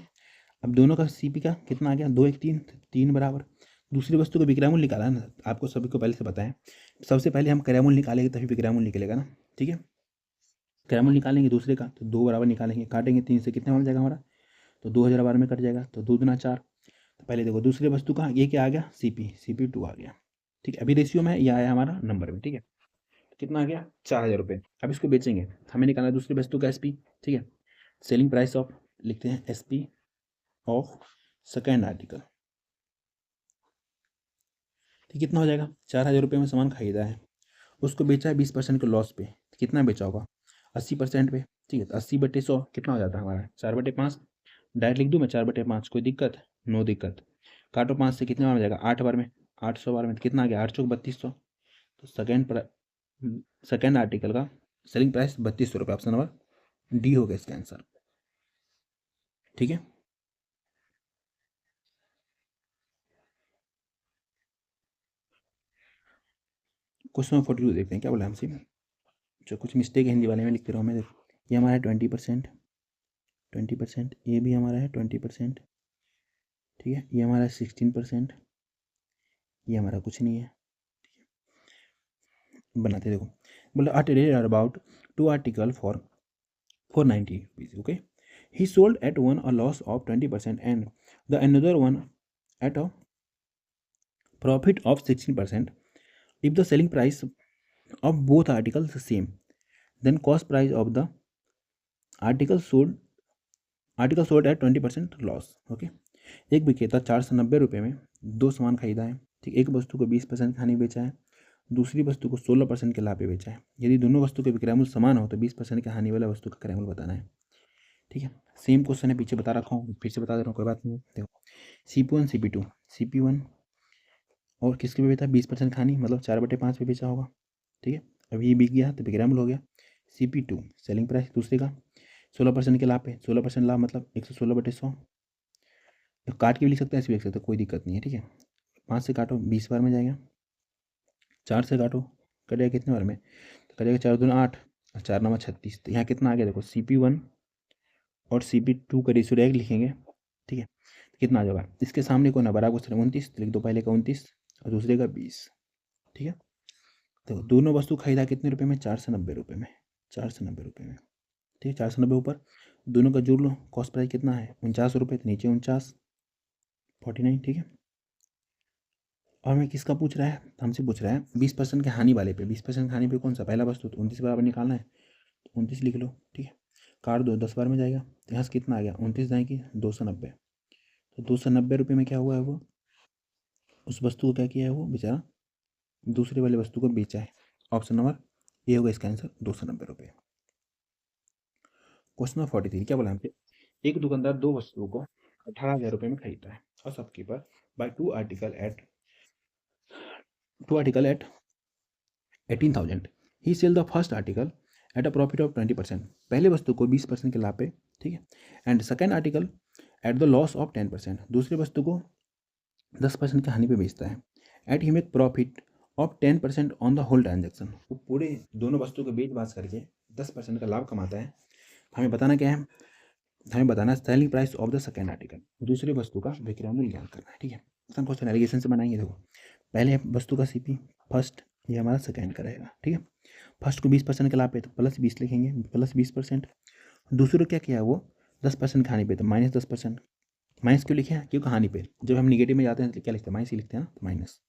अब दोनों का सीपी का कितना आ गया 2 1 3, 3 बराबर। दूसरी वस्तु को विक्रय मूल्य निकाला ना, आपको सभी को पहले से पता है, सबसे पहले हम क्रय मूल्य निकालेंगे तभी विक्रय मूल्य निकलेगा ना। ठीक है, क्रय मूल्य निकालेंगे दूसरे का तो 2 बराबर निकालेंगे, काटेंगे 3 से कितने बन जाएगा हमारा, तो 2012 में कट जाएगा, तो 2 दूना 4। तो पहले देखो दूसरे वस्तु का ये क्या आ गया CP2 आ गया। ठीक है, अभी रेशियो में ये आया हमारा नंबर में। ठीक है, तो कितना आ गया 4000 रुपये। अब इसको बेचेंगे, हमें निकालना है दूसरी वस्तु का SP। ठीक है, सेलिंग प्राइस ऑफ लिखते हैं SP ऑफ सेकेंड आर्टिकल। ठीक, कितना हो जाएगा 4000 रुपये में सामान खरीदा है, उसको बेचा है 20% के लॉस पे, तो कितना बेचा होगा 80% पे। ठीक है, तो 80/100 कितना हो जाता है हमारा 4/5। डायरेक्ट लिख दूँ मैं 4/5, कोई दिक्कत, नो दिक्कत। काटो 5 से कितने बार में जाएगा 8 बार में, 800 बार में, तो कितना आ गया 8 चौक 3200। तो सेकेंड आर्टिकल का सेलिंग प्राइस 3200 रुपये, ऑप्शन नंबर डी हो गया इसका आंसर। ठीक है, क्वेश्चन नंबर 42 देखते हैं क्या बोला हमसे। जो कुछ मिस्टेक है हिंदी वाले में लिखते रहो मैं, देखो ये हमारा है 20%, ये भी हमारा है 20%। ठीक है, ये हमारा 16%, ये हमारा कुछ नहीं है। बनाते देखो, बोला a tailor about 2 article for 490 rupees. Okay, he sold at one a loss of 20% and the another one at a profit of 16%. If the selling price of both articles the same, then cost price of the article sold at 20% loss. Okay, एक विक्रेता 490 रुपये में दो सामान खरीदा है। ठीक, एक वस्तु को 20% हानि बेचा है, दूसरी वस्तु को 16% के लाभ पे बेचा है। यदि दोनों वस्तु के विक्रय मूल्य समान हो तो 20% की हानि वाला वस्तु का क्रय मूल्य बताना है। ठीक है, सेम क्वेश्चन है, पीछे बता रखा हूँ, फिर से बता दे रहा हूँ, कोई बात नहीं। देखो CP1 CP2, CP1 और किसके पे बेचा 20% खानी, मतलब 4/5 पे बेचा होगा। ठीक है, अब ये बिक गया तो विक्रय मूल्य हो गया। CP2 सेलिंग प्राइस, दूसरे का 16% के लाभ पे, 16% लाभ मतलब 116/100। तो काट के भी लिख सकते हैं, ऐसे भी लिख सकते हैं, कोई दिक्कत नहीं है, ठीक है। 5 से काटो 20 बार में जाएगा, 4 से काटो कटेगा कितने बार में, तो कटेगा 4 दूनी 8 और 4 9 36। तो यहाँ कितना आ गया देखो, CP1 और CP2 का रेशियो डायरेक्ट लिखेंगे, ठीक है। तो कितना आ जाएगा, इसके सामने को ना बराबर 29, लिख दो पहले का 29 और दूसरे का 20, ठीक है। तो दोनों वस्तु खरीदा कितने रुपए में, 490 में, 490 में, ठीक है। 490 ऊपर दोनों का जोड़ लो, कॉस्ट प्राइस कितना है 49 रुपये, तो नीचे 49, ठीक है। और मैं किसका पूछ रहा है, हमसे पूछ रहा है 20% के हानि वाले पे। 20% हानि पे कौन सा, पहला वस्तु, तो 29 बराबर निकालना है, तो 29 लिख लो, ठीक है। काट दो 10 बार में जाएगा, तो यहाँ से कितना आ गया 29 जाएगी 290। तो 290 में क्या हुआ है, वो उस वस्तु को क्या किया है, वो बेचारा दूसरे वाले वस्तु को बेचा है। ऑप्शन नंबर ए होगा इसका आंसर, 290 रुपये। क्वेश्चन नंबर 43 क्या बोला हमसे, एक दुकानदार दो वस्तुओं को 18,000 रुपये में खरीदता है और shopkeeper buy two article at 18,000। He sell the first article at a profit of 20%। पहले वस्तु को 20% के लाभ पे, ठीक है। And second article at the loss of 10%। दूसरी वस्तु को 10% की हानि पे बेचता है। At he make profit of 10% on the whole transaction. वो पूरे दोनों वस्तु को बेच बाच करके 10% का लाभ कमाता है। हमें बताना क्या है, हमें बताना selling price of the second article, दूसरी वस्तु का विक्रय मूल्य ज्ञात करना है, ठीक है। हम क्वेश्चन एलिगेशन से बनाएंगे। देखो पहले वस्तु का CP फर्स्ट, ये हमारा सेकेंड का रहेगा, ठीक है। फर्स्ट को 20% का लाभ पे तो प्लस 20 लिखेंगे, प्लस 20%। दूसरे को क्या किया है, वो 10% हानि पे, तो माइनस 10%। माइनस क्यों लिखे हैं, क्योंकि हानि पे जब हम निगेटिव में जाते हैं तो क्या लिखते हैं, माइनस ही लिखते हैं ना, तो माइनस।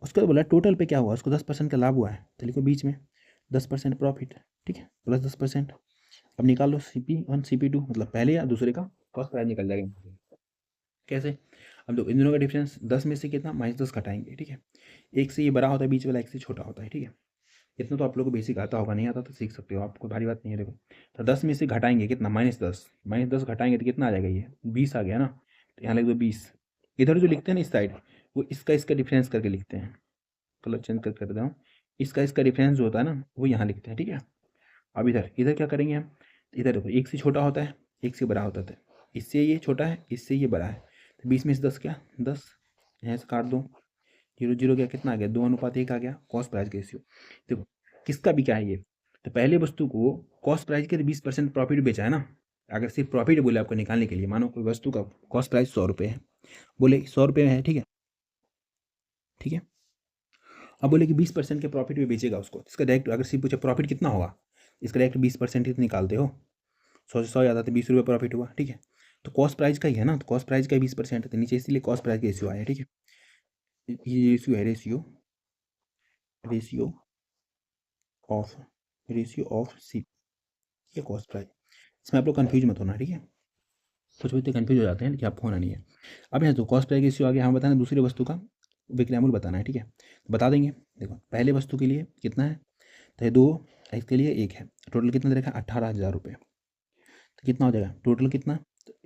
उसके बाद बोला टोटल पे क्या हुआ, उसको 10% का लाभ हुआ है, तो लिखो बीच में 10% प्रॉफिट, ठीक है, प्लस 10%। अब निकाल लो CP1 CP2, मतलब पहले या दूसरे का कॉस्ट प्राइस निकल जाएगा। कैसे, अब देखो इन दोनों का डिफरेंस 10 में से कितना, -10 घटाएंगे, ठीक है। एक से ये बड़ा होता है, बीच वाला एक से छोटा होता है, ठीक है। इतना तो आप लोगों को बेसिक आता होगा, नहीं आता तो सीख सकते हो, आपको भारी बात नहीं है। देखो तो 10 में से घटाएंगे कितना, -10, -10 घटाएंगे तो कितना आ जाएगा, ये 20 आ गया ना, तो यहाँ लिख दो 20। इधर जो लिखते हैं ना इस साइड, वो इसका डिफरेंस करके लिखते हैं, कलर चेंज कर देता हूँ। इसका डिफरेंस जो होता है ना, वो यहाँ लिखते हैं, ठीक है। अब इधर इधर क्या करेंगे हम, इधर देखो एक से छोटा होता है, एक से बड़ा होता है, इससे ये छोटा है, इससे ये बड़ा है, तो 20 में से 10 क्या, 10, यहाँ से काट दो, 0 0 क्या, कितना आ गया, 2:1 आ गया कॉस्ट प्राइस रेशियो। देखो किसका भी क्या है ये, तो पहले वस्तु को कॉस्ट प्राइस के 20% प्रॉफिट बेचा है ना। अगर सिर्फ प्रॉफिट बोले आपको निकालने के लिए, मानो कोई वस्तु का कॉस्ट प्राइस 100 रुपये है, बोले 100 रुपये है, ठीक है, ठीक है। अब बोले कि 20% के प्रॉफिट में बेचेगा उसको, इसका डायरेक्ट अगर सिर्फ पूछे प्रॉफिट कितना होगा, इसका डायरेक्ट 20% ही तो निकालते हो, 100 से 100 ज़्यादा तो 20 रुपये प्रॉफिट हुआ, ठीक है। तो कॉस्ट प्राइस का ही है ना, तो कॉस्ट प्राइस का 20% है, तो नीचे इसीलिए कॉस्ट प्राइस का रेशियो आया, ठीक है। ये रेशियो है, रेशियो ऑफ सी, ये कॉस्ट प्राइस। इसमें आप लोग कन्फ्यूज मत होना, ठीक है। कुछ बच्चे कन्फ्यूज हो जाते हैं, लेकिन आपको होना नहीं है। अब यहाँ तो कॉस्ट प्राइस रेशियो आ गया, हमें बताना दूसरी वस्तु का विक्रय मूल्य बताना है, ठीक है। तो बता देंगे, देखो पहले वस्तु के लिए कितना है, तो ये 2, इसके लिए 1 है, टोटल कितना दे रखा है 18,000 रुपये। तो कितना हो जाएगा टोटल कितना,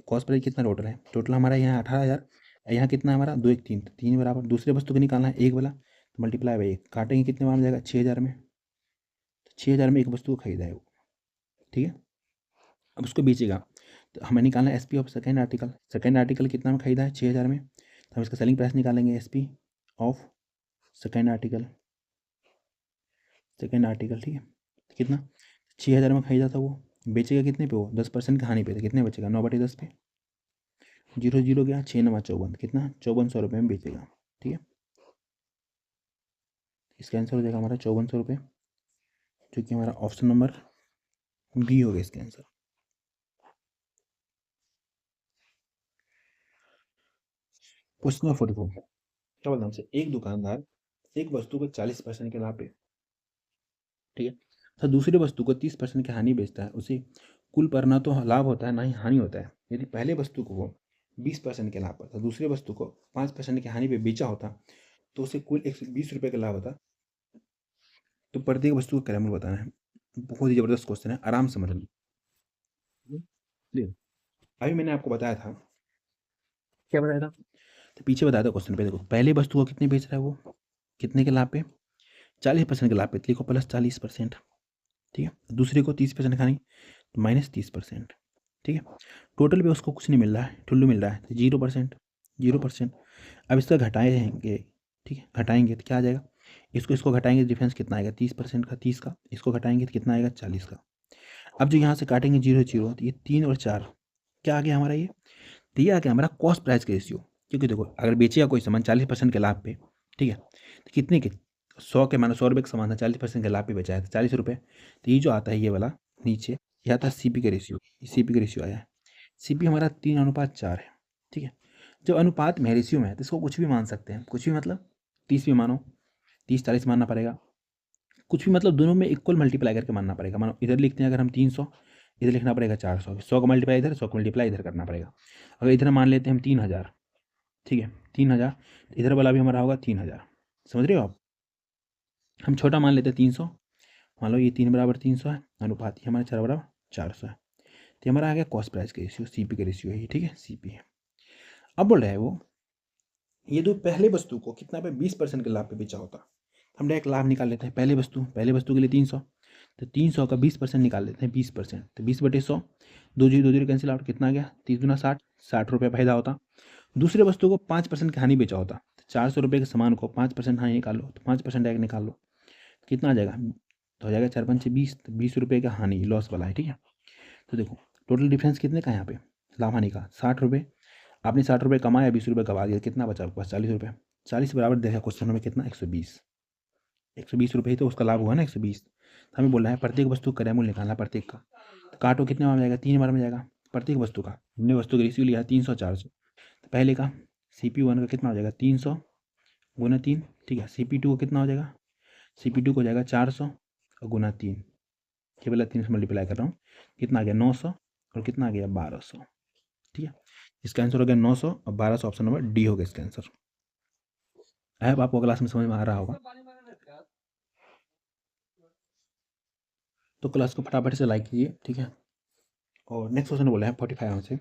कॉस्ट प्राइस कितना टोटल है, टोटल हमारा यहाँ 18,000, यहाँ कितना है हमारा 2 1 3, तो 3 बराबर दूसरे वस्तु को निकालना है, एक वाला, तो मल्टीप्लाई बाई 1, काटेंगे कितने बार में जाएगा 6,000 में, तो 6,000 में एक वस्तु को खरीदा है वो, ठीक है। अब उसको बेचेगा, तो हमें निकालना है SP of second article. Second article कितना में खरीदा है 6,000 में, तो हम इसका सेलिंग प्राइस निकालेंगे SP ऑफ सेकेंड आर्टिकल, ठीक है। तो कितना 6,000 में खरीदा था वो, बेचेगा कितने पे, वो 10% की हानि पे, तो कितने बचेगा 9/10 पे, 0 0 गया, 6 9 54, कितना 5400 रुपये में बेचेगा, ठीक है। इसका आंसर हो जाएगा हमारा 5400 रुपये, जो कि हमारा ऑप्शन नंबर बी हो गया इसका आंसर। क्वेश्चन नंबर 44 क्या बोलता हमसे, एक दुकानदार एक वस्तु को 40% के लाभ पे, ठीक है, तो दूसरी वस्तु को 30% की हानि बेचता है, उसे कुल पर ना तो लाभ होता है ना ही हानि होता है। यदि पहले वस्तु को वो 20% के लाभ पर था, दूसरी वस्तु को 5% की हानि पे बेचा होता, तो उसे कुल 120 रुपये का लाभ होता। तो प्रत्येक वस्तु का क्रय मूल्य बताना है। बहुत ही जबरदस्त क्वेश्चन है, आराम से समझ लो। अभी मैंने आपको बताया था, क्या बताया था, तो पीछे बताया था क्वेश्चन पे, देखो पहले वस्तु को कितने बेच रहा है वो, कितने के लाभ पे, 40% के लाभ पे, तो लिखो प्लस 40%, ठीक है। दूसरे को 30% खानी तो -30%, ठीक है। टोटल पे उसको कुछ नहीं मिल रहा है, ठुल्लू मिल रहा है, तो 0%, 0%। अब इसका घटाएंगे, ठीक है, घटाएंगे तो क्या आ जाएगा, इसको इसको घटाएंगे, डिफरेंस कितना आएगा 30% का, 30 का, इसको घटाएंगे तो कितना आएगा 40 का। अब जो यहाँ से काटेंगे 0 0, तो ये 3 और 4 क्या आ गया हमारा, ये तो ये आ गया हमारा कॉस्ट प्राइस का रेशियो। क्योंकि देखो अगर बेचेगा कोई सामान 40% के लाभ पे, ठीक है, तो कितने के 100 के, मानो 100 रुपये का सामान था, 40% के लाभ पे बेचा है तो 40 रुपये। तो ये जो आता है ये वाला नीचे, ये आता है सीपी का रेशियो, सीपी का रेशियो आया है। सीपी हमारा 3:4 है, ठीक है। जब अनुपात में रेशियो में है तो इसको कुछ भी मान सकते हैं, कुछ भी मतलब 30 भी मानो, 30 40 मानना पड़ेगा, कुछ भी मतलब दोनों में इक्वल मल्टीप्लाई करके मानना पड़ेगा। मानो इधर लिखते हैं अगर हम 300, इधर लिखना पड़ेगा 400, 100 का मल्टीप्लाई इधर, 100 का मल्टीप्लाई इधर करना पड़ेगा। अगर इधर मान लेते हैं हम 3000, ठीक है, 3000, इधर वाला भी हमारा होगा 3000, समझ रहे हो आप। हम छोटा मान लेते हैं 300, मान लो ये 3 = 300 है, अनुपात ये हमारा 4 = 400 है। तो हमारा आ गया कॉस्ट प्राइस का रेशियो, सीपी का रेशियो है ये, ठीक है, सीपी है। अब बोल रहा है वो, ये दो पहले वस्तु को कितना पे 20% के लाभ पे बेचा होता, हम डायरेक्ट लाभ निकाल लेते हैं। पहले वस्तु के लिए 300, तो 300 का 20% निकाल लेते हैं, 20%, तो 20/100, दो जीरो कैंसिल आउट, कितना आ गया 30×60, 60 रुपये फायदा होता। दूसरे वस्तु को 5% की हानि बेचा होता, तो 400 रुपये के सामान को 5% हानि निकाल लो, तो 5% डायरेक्ट निकाल लो, कितना आ जाएगा, तो हो जाएगा 4×5 = 20, तो 20 रुपये का हानि लॉस वाला है, ठीक है। तो देखो टोटल डिफरेंस कितने का है यहाँ पे, लाभ हानि का 60 रुपये, आपने 60 रुपये कमाया, 20 रुपये गवा दिया, कितना बचा आपके पास 40 रुपये, 40 बराबर देखा क्वेश्चन में कितना 120, 120 रुपये ही तो उसका लाभ हुआ ना 120। तो हमें बोल रहा है प्रत्येक वस्तु का क्रय मूल्य निकालना, प्रत्येक का, तो काटो कितने बार में जाएगा, 3 बार में जाएगा प्रत्येक वस्तु का, हमने वस्तु का रेशियो लिया 300 400, तो पहले का CP1 का कितना हो जाएगा 300 × 3, ठीक है। CP2 का कितना हो जाएगा, CP2 को हो जाएगा 400 और गुना 3, केवल 3 से मल्टीप्लाई कर रहा हूँ, कितना आ गया 900 और कितना आ गया 1200, ठीक है। इसका आंसर हो गया 900 और 1200, ऑप्शन नंबर डी हो गया इसका आंसर। आई होप आपको क्लास में समझ में आ रहा होगा। तो क्लास को फटाफट से लाइक कीजिए, ठीक है। और नेक्स्ट क्वेश्चन बोला है 45 से,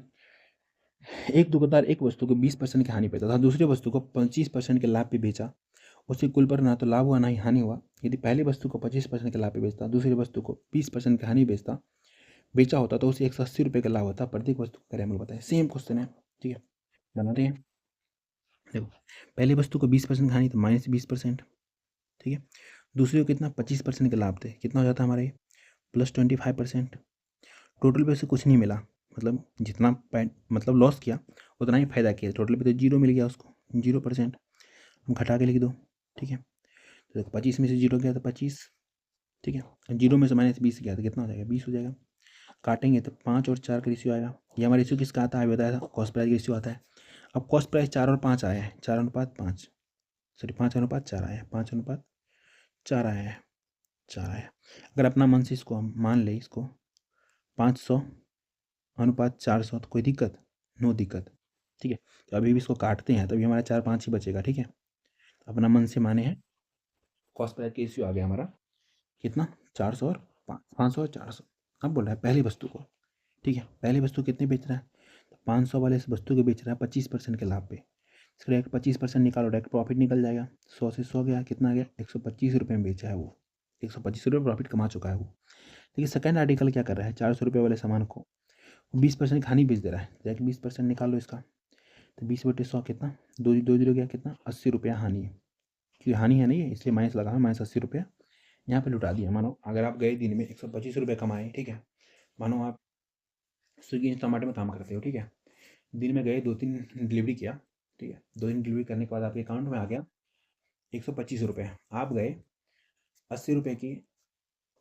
एक दुकानदार एक वस्तु को 20% की हानि पे तथा दूसरी वस्तु को 25% के लाभ पे बेचा, उसके कुल पर ना तो लाभ हुआ ना ही हानि हुआ। यदि पहली वस्तु को 25% के लाभ पे बेचता, दूसरी वस्तु को 20% की हानि बेचा होता तो उसे 180 रुपये का लाभ होता। प्रत्येक वस्तु का क्रय मूल्य बताए। सेम क्वेश्चन है, ठीक है, बनाते हैं। देखो पहली वस्तु को 20% की हानि तो -20%, ठीक है। दूसरे को कितना 25% के लाभ थे, कितना हो जाता है हमारे +25%। टोटल पे से कुछ नहीं मिला, मतलब जितना मतलब लॉस किया उतना ही फायदा किया, टोटल पे तो 0 मिल गया उसको, 0%। हम घटा के लिख दो, ठीक है। तो देखो 25 में से 0 गया तो 25, ठीक है, 0 में से -20 गया तो कितना हो जाएगा 20 हो जाएगा। काटेंगे तो 5 और 4 का रेशियो आएगा। ये हमारा रेशियो किसका आता है बताया था, कॉस्ट प्राइस का रेशियो आता है। अब कॉस्ट प्राइस 4 और 5 आया है, 4:5, सॉरी 5:4 आया है, 5:4 आया है, 4 आया है। अगर अपना मन से इसको हम मान ले, इसको 500:400, तो कोई दिक्कत, नो दिक्कत, ठीक है। तो अभी भी इसको काटते हैं तभी हमारा 4 5 ही बचेगा, ठीक है। अपना मन से माने हैं, कॉस्ट प्राइस का रेशियो आ गया हमारा कितना 400 और 500 और 400। अब बोल रहा है पहली वस्तु को, ठीक है, पहली वस्तु कितने बेच रहा है, तो 500 वाले इस वस्तु के बेच रहा है 25% के लाभ पे, इसका डायरेक्ट 25% निकालो, डायरेक्ट प्रॉफिट निकल जाएगा। 100 से 100 गया, कितना आ गया 125 रुपये में बेचा है वो, 125 रुपये प्रॉफिट कमा चुका है वो। लेकिन सेकंड आर्टिकल क्या कर रहा है, 400 रुपये वाले सामान को 20% हानि बेच दे रहा है, डायरेक्ट 20% निकाल लो इसका, तो 20/100 कितना, दो दो जीरो गया, कितना 80 रुपया हानि है, क्योंकि हानि है नहीं है इसलिए माइनस लगा, -80 रुपया यहाँ पे लुटा दिया। मानो अगर आप गए दिन में 125 रुपये कमाए, ठीक है, मानो आप स्विगी इंस्टामार्ट में काम करते हो, ठीक है, दिन में गए 2-3 डिलीवरी किया, ठीक है, 2 दिन डिलीवरी करने के बाद आपके अकाउंट में आ गया 125 रुपये, आप गए 80 रुपये की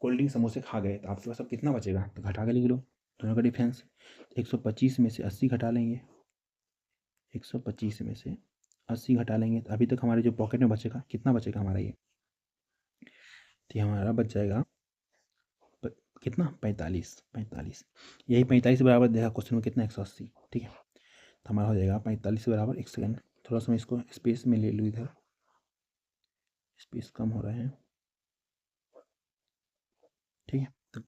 कोल्ड ड्रिंक समोसे खा गए, तो आपके पास अब कितना बचेगा, तो घटा के लिख लो दोनों का डिफरेंस। 125 में से 80 घटा लेंगे, 125 में से 80 घटा लेंगे, तो अभी तक हमारे जो पॉकेट में बचेगा कितना बचेगा हमारा ये, तो हमारा बच जाएगा कितना 45, यही 45 बराबर देखा क्वेश्चन में कितना 180, ठीक है। तो हमारा हो जाएगा 45 बराबर, एक सेकेंड थोड़ा सा मैं इसको स्पेस में ले लूँ, इधर स्पेस कम हो रहा है, ठीक है। तो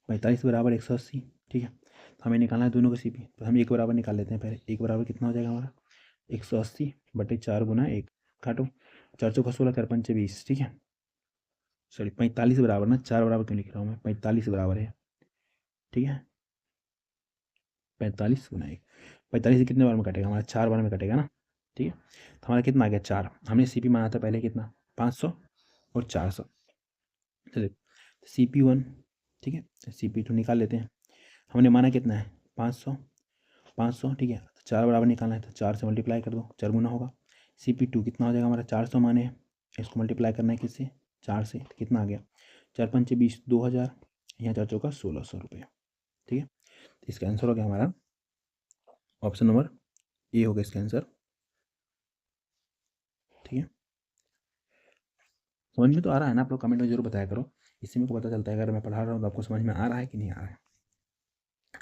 45 बराबर 180, ठीक है। तो हमें निकालना है दोनों का CP, तो हम एक बराबर निकाल लेते हैं पहले। एक बराबर कितना हो जाएगा हमारा 180/4 × 1, काटो 4 × 16, 4 × 5 = 20, ठीक है। सॉरी 45 बराबर ना, 4 बराबर क्यों लिख रहा हूँ मैं, 45 बराबर है, ठीक है। 45 गुना 1, 45 से कितने बार में कटेगा हमारा, 4 बार में कटेगा ना, ठीक है। तो हमारा कितना आ गया 4, हमने सी पी माना था पहले कितना 500 और 400, चलिए सी पी 1, ठीक है, सी पी 2 निकाल लेते हैं। हमने माना कितना है 500, 500, ठीक है। 4 बराबर निकालना है तो 4 से मल्टीप्लाई कर दो, 4 गुना होगा। सी पी 2 कितना हो जाएगा हमारा 400 माने हैं, इसको मल्टीप्लाई करना है किससे, 4 से, तो कितना आ गया 4 पंचे 20, 2000, यहाँ 4 चौका 1600 रुपये, ठीक है। तो इसका आंसर हो गया हमारा ऑप्शन नंबर ए हो गया इसका आंसर, ठीक है। समझ में तो आ रहा है ना, आप लोग कमेंट में जरूर बताया करो, इससे मेरे को पता चलता है अगर मैं पढ़ा रहा हूँ तो आपको समझ में आ रहा है कि नहीं आ रहा है।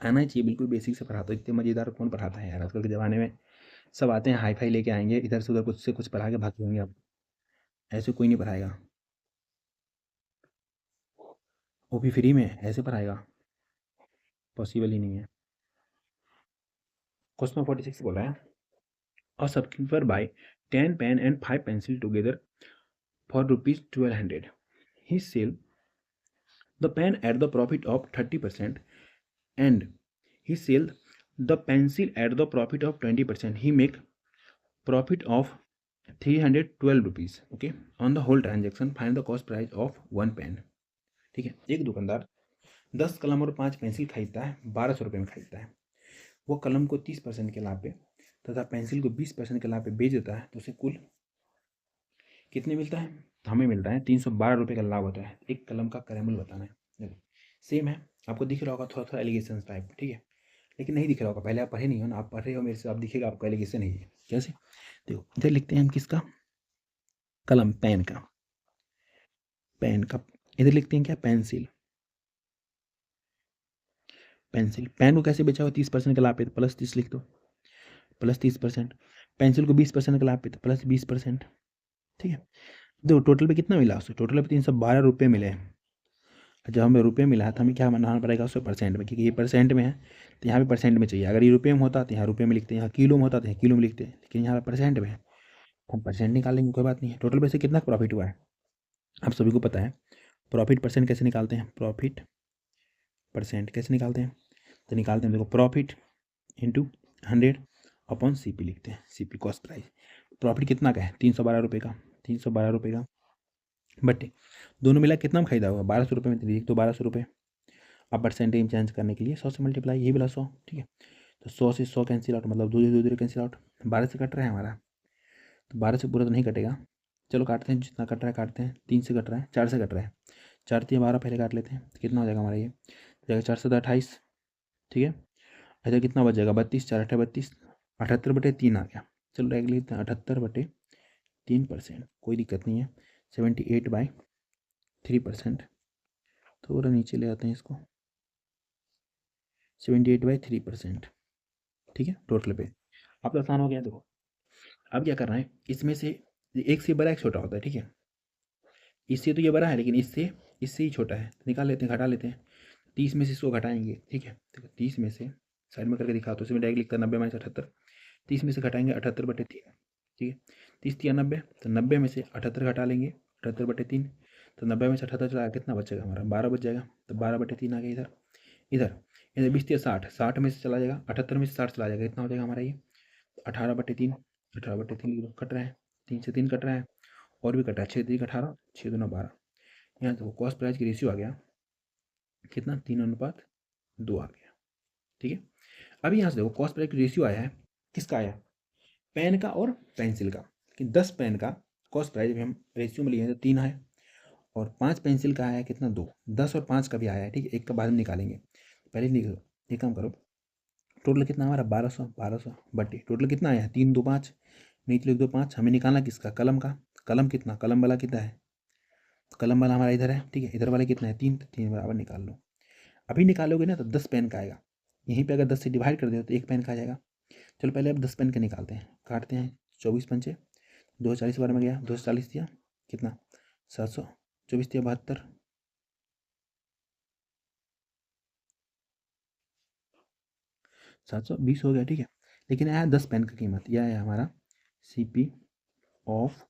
आना ही चाहिए, बिल्कुल बेसिक से पढ़ाता हूँ, इतने मज़ेदार कौन पढ़ाता है यार, आजकल के ज़माने में सब आते हैं हाई फाई लेके आएंगे, इधर से उधर कुछ से कुछ पढ़ा के भाग जाएंगे, आप ऐसे कोई नहीं पढ़ाएगा, वो भी फ्री में ऐसे पढ़ाएगा, पॉसिबल ही नहीं है। क्वेश्चन 46 बोल रहा है, a shopkeeper buy 10 pen and 5 pencil together for rupees 1200, ही सेल the pen at the profit of 30% and he sell the pencil at the profit of 20%, he make profit of 312 rupees, okay, on the whole transaction find the cost price of one pen, ठीक है। एक दुकानदार 10 कलम और 5 pencil खरीदता है 1200 रुपये में खरीदता है, वो कलम को 30% के लाभ पे तथा पेंसिल को 20% के लाभ पे बेच देता है, तो उसे कुल कितने मिलता है, तो हमें मिलता है 312 रुपये का लाभ होता है। एक कलम का क्रय बताना है, देखो सेम है, आपको दिख रहा होगा थोड़ा थोड़ा एलिगेशन टाइप, ठीक है, लेकिन नहीं दिख रहा होगा, पहले आप पढ़े नहीं हो ना, आप पढ़ रहे हो मेरे से, आप दिखेगा आपको एलिगेशन नहीं है, कैसे, देखो इधर लिखते हैं हम किसका, कलम पेन का, पेन का, इधर लिखते हैं क्या पेंसिल, पेंसिल, पेन को कैसे बेचा हुआ 30% का लाभ पे तो प्लस 30 लिख दो, प्लस 30%, पेंसिल को 20% का लाभ पे तो प्लस 20%, ठीक है। देखो टोटल पे कितना मिला उसको, टोटल पे 312 रुपये मिले हैं, जब हमें रुपये मिला है तो हमें क्या बनाना पड़ेगा उसको परसेंट में, क्योंकि ये परसेंट में है तो यहाँ पे परसेंट में चाहिए, अगर ये रुपये में होता तो यहाँ रुपये में लिखते हैं, यहाँ किलो में होता तो यहाँ किलो में लिखते हैं, लेकिन यहाँ परसेंट में है, हम परसेंट निकालेंगे, कोई बात नहीं है। टोटल पे से कितना प्रॉफिट हुआ है आप सभी को पता है, प्रॉफिट परसेंट कैसे निकालते हैं, प्रॉफिट परसेंट कैसे निकालते हैं, तो निकालते हैं देखो profit into 100 upon C P लिखते हैं, C P cost price, profit कितना का है 312 रुपये का, 312 रुपये का बटे दोनों मिला कितना में खरीदा होगा 1200 रुपये में, तो 1200 रुपये, अब परसेंटेज चेंज करने के लिए 100 से मल्टीप्लाई, ये बोला 100, ठीक है। तो 100 से 100 कैंसिल आउट, मतलब दो दो कैंसिल आउट, 12 से कट रहा है हमारा, तो 12 से पूरा तो नहीं कटेगा, चलो काटते हैं, जितना कट रहा है काटते हैं, 3 से कट रहा है, 4 से कट रहा है, 4 3 12 पहले काट लेते हैं, तो कितना हो जाएगा हमारा, ये जाएगा 4 से 28, ठीक है। ऐसा कितना बच जाएगा 32, 4 8 32, 78/3 आ गया, चलो डायरेक्ट लिखते हैं 78/3%, कोई दिक्कत नहीं है, 78/3%, थोड़ा नीचे ले आते हैं इसको, 78/3%, ठीक है। टोटल पे अब तो आसान हो गया, देखो अब क्या करना है, इसमें से एक से बड़ा एक छोटा होता है, ठीक है, इससे तो ये बड़ा है लेकिन इससे इससे ही छोटा है, तो निकाल लेते हैं, घटा लेते हैं, 30 में से इसको घटाएंगे, ठीक है, देखो 30 में से साइड में करके दिखा, तो इसमें डायरेक्ट लिखता है 90 - 78, 30 में से घटाएंगे 78/3, ठीक है, 30 3 90, तो 90 में से 78 घटा लेंगे, 78/3, तो 90 में से 78 चला, कितना बचेगा हमारा 12 बच जाएगा, तो 12/3 आ गया इधर, इधर इधर 20 3 60, 60 में से चला जाएगा, 78 में से 60 चला जाएगा, कितना हो जाएगा हमारा ये 18/3, 18/3 कट रहा है, 3 से 3 कट रहा है, और भी कटा है, 6 3 18, 6 दूना 12, यहाँ तो कॉस्ट प्राइस की रेशियो आ गया कितना 3:2 आ गया, ठीक है। अभी यहाँ से देखो कॉस्ट प्राइस की रेशियो आया है, किसका आया, पेन का और पेंसिल का, कि 10 पेन का कॉस्ट प्राइस अभी हम रेशियो में लिए हैं तो 3 है, और 5 पेंसिल का आया है कितना 2, 10 और 5 का भी आया है, ठीक है, एक का बाद में निकालेंगे, पहले लिख लो, एक काम करो, टोटल कितना हमारा 1200, 1200 बटे टोटल कितना आया है 3 2 5, नीचे लिख दो 5, हमें निकालना किसका, कलम का, कलम कितना, कलम वाला कितना है, कलम वाला हमारा इधर है, ठीक है, इधर वाला कितना है 3, तो 3 बराबर निकाल लो, अभी निकालोगे ना तो 10 पेन का आएगा, यहीं पे अगर 10 से डिवाइड कर दो तो एक पेन का आ जाएगा, चलो पहले अब 10 पेन के निकालते हैं, काटते हैं, 24 पंचे 240 बार में गया, 240 दिया कितना 700, 24 दिया 72, 720 हो गया, ठीक है। लेकिन आया 10 पेन का कीमत, यह आया हमारा सी पी ऑफ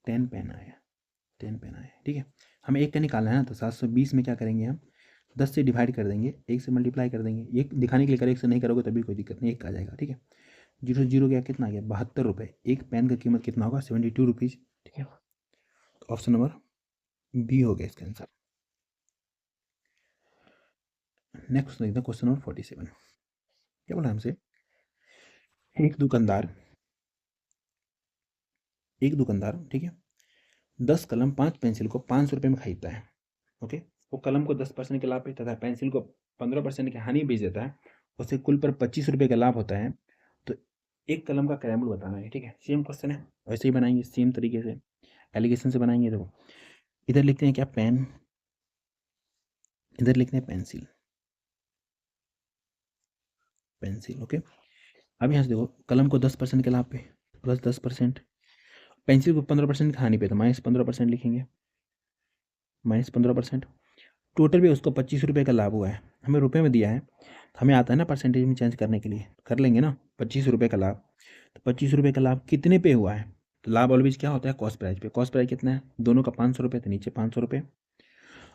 10 पेन आया, 10 पेन आया, ठीक है। हमें 1 का निकालना है ना, तो 720 में क्या करेंगे हम 10 से डिवाइड कर देंगे, 1 से मल्टीप्लाई कर देंगे। ये दिखाने के लिए करें, 1 से नहीं करोगे तभी कोई दिक्कत नहीं, 1 आ जाएगा। ठीक है, 0 0 गया, कितना आ गया 72 रुपये। एक पेन का कीमत कितना होगा 72 रुपीज़। ठीक है, तो ऑप्शन नंबर बी हो गया इसका आंसर। नेक्स्ट देखते हैं क्वेश्चन नंबर 47। क्या बोला हमसे, एक दुकानदार ठीक है 10 कलम 5 पेंसिल को 500 रुपये में खरीदता है। ओके, वो कलम को 10% के लाभ पे तथा पेंसिल को 15% की हानि बेच देता है, उसे कुल पर 25 रुपये का लाभ होता है। तो एक कलम का क्रय मूल्य बताना है। ठीक है, सेम क्वेश्चन है, वैसे ही बनाएंगे सेम तरीके से, एलिगेशन से बनाएंगे। देखो इधर लिखते हैं क्या, पेन, इधर लिखते हैं पेंसिल, ओके। अब यहाँ से देखो कलम को 10% के लाभ पे प्लस 10%, पेंसिल को 15% की हानि पे तो -15% लिखेंगे, -15%। टोटल भी उसको 25 रुपये का लाभ हुआ है, हमें रुपए में दिया है, हमें आता है ना परसेंटेज में चेंज करने के लिए, कर लेंगे ना। 25 रुपये का लाभ, तो 25 रुपये का लाभ कितने पे हुआ है, तो लाभ ऑलवेज क्या होता है कॉस्ट प्राइस पे। कॉस्ट प्राइस कितना है, दोनों का 500 रुपये, तो नीचे 500 रुपये।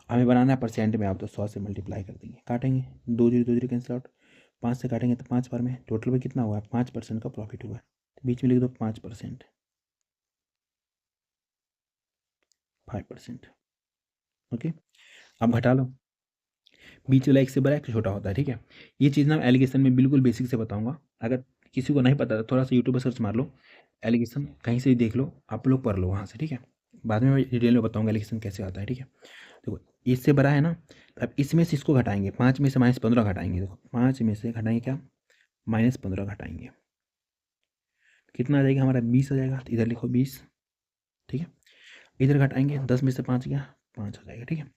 हमें बनाना है परसेंट में, आप तो 100 से मल्टीप्लाई कर देंगे, काटेंगे 2 0 2 0 कैंसिल आउट, 5 से काटेंगे तो 5 बार में, टोटल में कितना हुआ है 5% का प्रॉफिट हुआ है, तो बीच में लिख दो 5%, 5%। ओके, अब घटा लो, बीच वाला एक से बड़ा एक से छोटा होता है। ठीक है, ये चीज़ ना एलिगेशन में बिल्कुल बेसिक से बताऊंगा, अगर किसी को नहीं पता तो थोड़ा सा यूट्यूब पर सर्च मार लो, एलिगेशन कहीं से भी देख लो, आप लोग पढ़ लो वहाँ से। ठीक है, बाद में मैं डिटेल में बताऊंगा एलिगेशन कैसे आता है। ठीक है, देखो इससे बड़ा है ना, अब इसमें से इसको घटाएंगे, 5 में से -15 घटाएंगे। देखो 5 में से घटाएंगे क्या, -15 घटाएंगे, कितना आ जाएगा हमारा 20 आ जाएगा, तो इधर लिखो 20। ठीक है, इधर घटाएंगे 10 में से 5 गया, 5 हो जाएगा। ठीक है,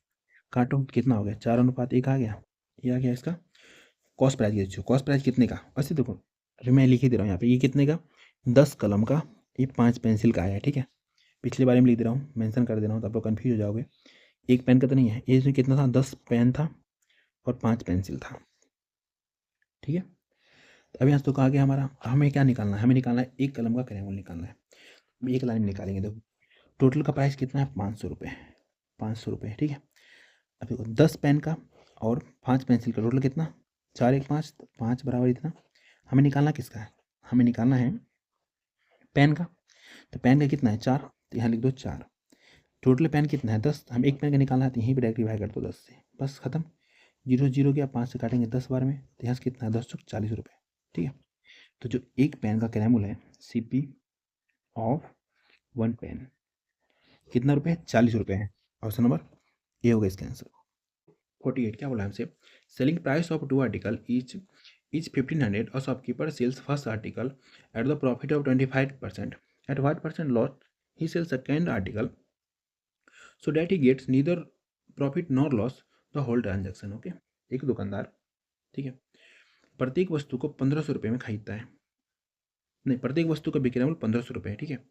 काटो कितना हो गया 4:1 आ गया, ये आ गया इसका कॉस्ट प्राइस। ये कॉस्ट प्राइस कितने का, वैसे देखो अरे मैं लिख ही दे रहा हूँ यहाँ पे, ये कितने का 10 कलम का, ये 5 पेंसिल का आया है। ठीक है, पिछले बारे में लिख दे रहा हूँ, मेंशन कर दे रहा हूँ, तो आप लोग कन्फ्यूज हो जाओगे। एक पेन का तो नहीं है, ये इसमें कितना था 10 पेन था और 5 पेंसिल था। ठीक है, तो अभी यहाँ तो कहा गया हमारा, हमें क्या निकालना है, हमें निकालना है एक कलम का क्रय मूल्य निकालना है। अभी एक लाइन में निकालेंगे। देखो टोटल का प्राइस कितना है 500 रुपये, 500 रुपये। ठीक है, अब देखो 10 पेन का और 5 पेंसिल का टोटल कितना, 4 1 5, तो 5 बराबर इतना। हमें निकालना किसका है, हमें निकालना है पेन का, तो पेन का कितना है 4, तो यहाँ लिख दो 4। टोटल पेन कितना है 10, हम एक पेन का निकालना है, तो यहीं पर डायरेक्ट डिवाइड कर दो 10 से, बस खत्म। 0 0 गया, 5 से काटेंगे 10 बार में, तो यहाँ से कितना है 10 चौक 40 रुपये। ठीक है, तो जो एक पेन का क्रय मूल्य है CP ऑफ 1 पेन कितना रुपये 40 रुपये है। ऑप्शन नंबर ए होगा इसका आंसर। 48 क्या बोला हमसे, selling price of 2 article is 1500 और shopkeeper sells first article at the profit of 25%, at what percent loss he sells second article so that he gets neither profit nor loss the whole transaction। Okay, एक दुकानदार, ठीक है, प्रत्येक वस्तु को 1500 रुपये में खरीदता है, नहीं प्रत्येक वस्तु का विक्रय मूल्य 1500 रुपये है। ठीक है,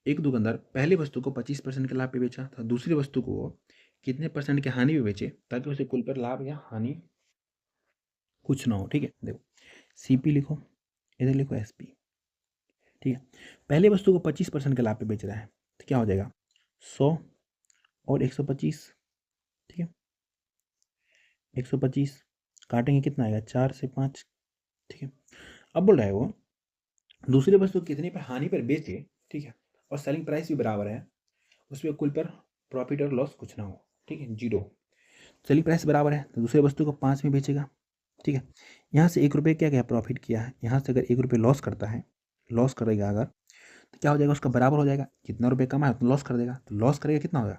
एक दुकानदार पहली वस्तु को 25% के लाभ पे बेचा था, दूसरी वस्तु को कितने परसेंट की हानि पे बेचे, ताकि उसे कुल पर लाभ या हानि कुछ ना हो। ठीक है, देखो CP लिखो, इधर लिखो SP। ठीक है, पहले वस्तु को 25% के लाभ पे बेच रहा है, तो क्या हो जाएगा 100 और 125। ठीक है, 125 काटेंगे कितना आएगा 4 से 5। ठीक है, अब बोल रहा है वो दूसरी वस्तु कितने पर हानि पर बेचे, ठीक है, और सेलिंग प्राइस भी बराबर है, उसमें कुल पर प्रॉफिट और लॉस कुछ ना हो। ठीक है, 0। सेलिंग प्राइस बराबर है, तो दूसरे वस्तु को 5 में बेचेगा। ठीक है, यहाँ से 1 रुपये क्या क्या प्रॉफिट किया है, यहाँ से अगर 1 रुपये लॉस करता है, लॉस करेगा अगर, तो क्या हो जाएगा उसका बराबर हो जाएगा, कितना रुपये कमा है तो लॉस कर देगा, तो लॉस करेगा कितना होगा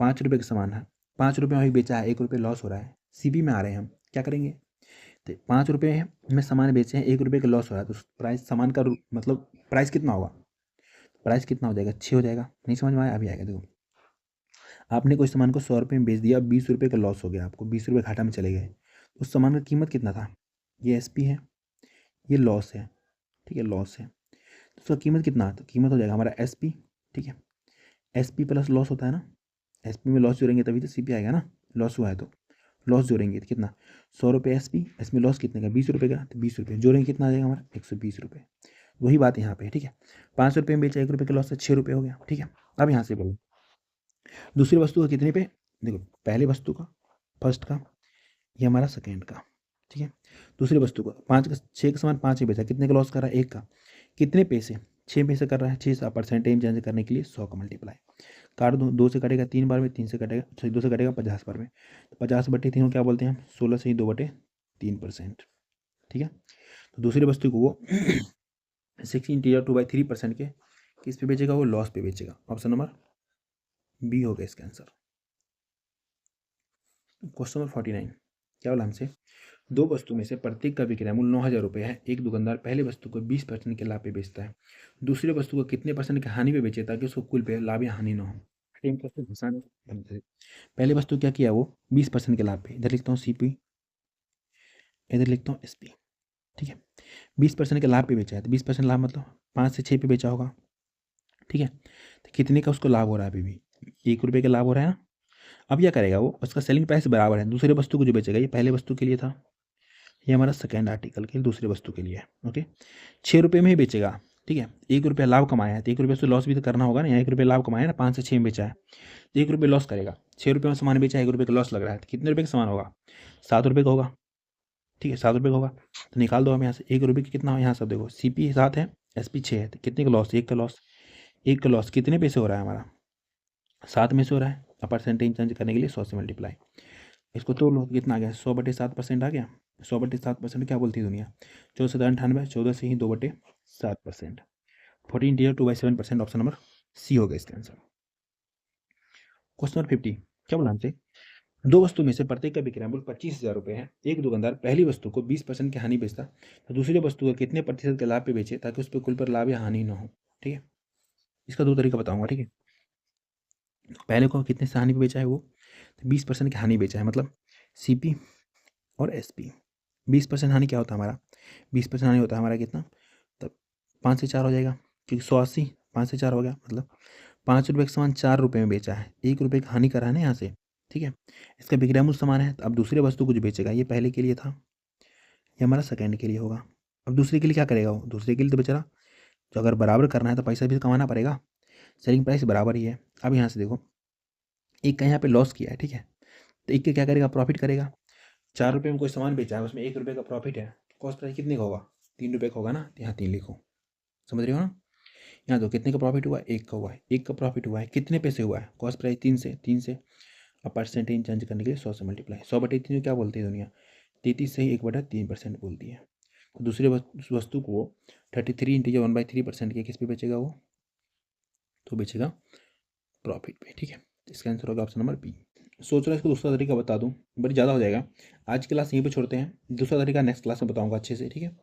5 रुपये के समान है, 5 रुपये में बेचा है, 1 रुपये लॉस हो रहा है, CP में आ रहे हैं हम, क्या करेंगे, तो 5 रुपये में सामान बेचे हैं, 1 रुपये का लॉस हो रहा है, तो प्राइस सामान का मतलब प्राइस कितना होगा, प्राइस कितना हो जाएगा 6 हो जाएगा। नहीं समझ में आया, अभी आएगा। देखो आपने कोई सामान को 100 रुपये में बेच दिया, 20 रुपये का लॉस हो गया, आपको 20 रुपये घाटा में चले गए, उस सामान का कीमत कितना था, ये SP है, ये लॉस है। ठीक है, लॉस है, तो उसका कीमत कितना, तो कीमत हो जाएगा हमारा SP। ठीक है, SP प्लस लॉस होता है ना, SP में लॉस जोड़ेंगे तभी तो CP आएगा ना, लॉस हुआ है तो लॉस जोड़ेंगे तो कितना 100 रुपये SP, इसमें लॉस कितने का 20 रुपये का, तो 20 रुपये जोड़ेंगे कितना आ जाएगा हमारा 120 रुपये। वही बात यहाँ पे। ठीक है, 5 रुपये में बेचा, 1 रुपये का लॉस है, 6 रुपये हो गया। ठीक है, अब यहाँ से बोलो दूसरी वस्तु का कितने पे देखो पहले वस्तु का, फर्स्ट का, ये हमारा सेकेंड का, ठीक है। दूसरी वस्तु को 5 का 6 के समान 5 ही बेचा, कितने का लॉस कर रहा है? 1 का। कितने पैसे? 6 पैसे कर रहा है। 6 से परसेंटेज चेंज करने के लिए 100 का मल्टीप्लाई। काट दो, 2 से कटेगा 3 बार में, 3 से कटेगा, सॉरी 2 से कटेगा 50 बार में। तो 50/3 को क्या बोलते हैं हम? 16 से ही 2/3%, ठीक है। तो दूसरी वस्तु को वो 16 × 2/3% के किस पे बेचेगा? वो लॉस पे बेचेगा। ऑप्शन नंबर बी हो गया इसका आंसर। क्वेश्चन नंबर 49 क्या बोला हमसे? दो वस्तु में से प्रत्येक का विक्रय मूल्य 9,000 रुपये है। एक दुकानदार पहले वस्तु को 20% के लाभ पे बेचता है, दूसरी वस्तु को कितने परसेंट की हानि पे बेचे ताकि उसको कुल पे लाभ या हानि ना हो? सेम कैसे घुसाना बनते हैं। पहले वस्तु क्या किया? वो 20% के लाभ पे, इधर लिखता हूँ सीपी, इधर लिखता हूँ एसपी, ठीक है। 20% के लाभ पे बेचा है, तो 20% लाभ मतलब 5 से 6 पे बेचा होगा, ठीक है। तो कितने का उसको लाभ हो रहा है? अभी भी 1 रुपये का लाभ हो रहा है ना। अब क्या करेगा वो? उसका सेलिंग प्राइस बराबर है दूसरे वस्तु को जो बेचेगा। ये पहले वस्तु के लिए था, ये हमारा सेकेंड आर्टिकल के लिए दूसरे वस्तु के लिए है, ओके। 6 रुपये में ही बेचेगा, ठीक है। 1 रुपया लाभ कमाया है, तो 1 रुपये से लॉस भी तो करना होगा ना। 1 रुपये लाभ कमाया ना, 5 से 6 में बेचा है, तो 1 रुपये लॉस करेगा। 6 रुपये में सामान बेचा है, 1 रुपये का लॉस लग रहा है, तो कितने रुपये का सामान होगा? 7 रुपये का होगा, ठीक है। 7 रुपये का होगा, तो निकाल दो हम यहाँ से। 1 रुपये की कितना हो? यहाँ सब देखो, सीपी 7 है, एसपी 6 है, तो कितने का लॉस? 1 का लॉस। 1 का लॉस कितने पैसे हो रहा है हमारा? 7 में से हो रहा है। अब परसेंटेज चेंज करने के लिए 100 से मल्टीप्लाई। इसको तोड़ लो, कितना आ गया? 100/7% आ गया। 100/7% क्या बोलती है दुनिया? 14,98, 14 से ही 2/7%। 14 × 2/7%, ऑप्शन नंबर सी हो गया इसका आंसर। क्वेश्चन नंबर 50 क्या बोला हमसे? दो वस्तु में से प्रत्येक का विक्रय मूल्य 25,000 रुपये है। एक दुकानदार पहली वस्तु को 20% की हानि बेचता, तो दूसरी वस्तु को कितने प्रतिशत के लाभ पे बेचे ताकि उस पर कुल पर लाभ या हानि ना हो, ठीक है। इसका दो तरीका बताऊंगा, ठीक है। पहले को कितने से हानि पे बेचा है वो? तो 20% की हानि बेचा है, मतलब सीपी और एसपी। 20% हानि क्या होता है हमारा? 20% हानि होता है हमारा कितना? तब 5 से 4 हो जाएगा, क्योंकि 180 5 से 4 हो गया, मतलब 5 रुपये के समान 4 रुपये में बेचा है। 1 रुपये की हानि करा है ना यहाँ से, ठीक है। इसका विक्रय मूल्य समान है, तो अब दूसरी वस्तु कुछ बेचेगा। ये पहले के लिए था, ये हमारा सेकंड के लिए होगा। अब दूसरे के लिए क्या करेगा वो? दूसरे के लिए तो बेचारा, तो अगर बराबर करना है तो पैसा भी तो कमाना पड़ेगा। सेलिंग प्राइस बराबर ही है। अब यहाँ से देखो, एक का यहाँ पे लॉस किया है, ठीक है। तो एक के क्या करेगा? प्रॉफिट करेगा। 4 रुपये में कोई सामान बेचा है, उसमें 1 रुपये का प्रॉफिट है, कॉस्ट प्राइस कितने का होगा? 3 रुपये का होगा ना, तो यहाँ 3 लिखो। समझ रहे हो ना? यहाँ तो कितने का प्रॉफिट हुआ है? 1 का हुआ है। 1 का प्रॉफिट हुआ है, कितने पैसे हुआ है? कॉस्ट प्राइस 3 से। अब परसेंटेज चेंज करने के लिए 100 से मल्टीप्लाई। 100/3 क्या बोलती है दुनिया? 33 से ही 1/3% बोलती है। तो दूसरे वस्तु को 33 × 1/3% के किस पे बेचेगा वो? तो बेचेगा प्रॉफिट पे, ठीक है। इसका आंसर होगा ऑप्शन नंबर बी। सोच रहा है इसको दूसरा तरीका बता दूं, बड़ी ज़्यादा हो जाएगा। आज की क्लास यहीं पे छोड़ते हैं, दूसरा तरीका नेक्स्ट क्लास में बताऊंगा अच्छे से, ठीक है।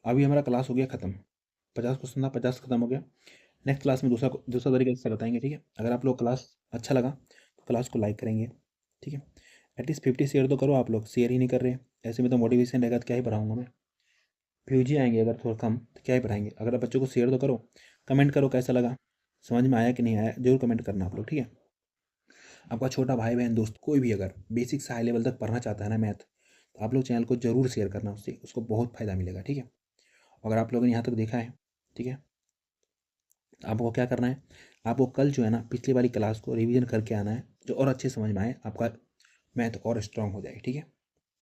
अभी हमारा क्लास हो गया खत्म, 50 क्वेश्चन था, 50 खत्म हो गया। नेक्स्ट क्लास में दूसरा दूसरा तरीका से बताएंगे, ठीक है। अगर आप लोग क्लास अच्छा लगा तो क्लास को लाइक करेंगे, ठीक है। एटलीस्ट 50 शेयर तो करो, आप लोग शेयर ही नहीं कर रहे। ऐसे में तो मोटिवेशन रहेगा तो क्या ही पढ़ाऊँगा मैं। व्यूज ही आएंगे अगर थोड़ा कम, तो क्या ही पढ़ाएंगे। अगर आप बच्चों को शेयर तो करो, कमेंट करो कैसा लगा, समझ में आया कि नहीं आया, जरूर कमेंट करना आप लोग, ठीक है। आपका छोटा भाई बहन दोस्त कोई भी अगर बेसिक से हाई लेवल तक पढ़ना चाहता है ना मैथ, तो आप लोग चैनल को जरूर शेयर करना, उससे उसको बहुत फ़ायदा मिलेगा, ठीक है। अगर आप लोगों ने यहाँ तक देखा है, ठीक है, तो आपको क्या करना है? आपको कल जो है ना पिछली वाली क्लास को रिवीजन करके आना है, जो और अच्छे समझ में आए, आपका मैथ और स्ट्रांग हो जाए, ठीक है।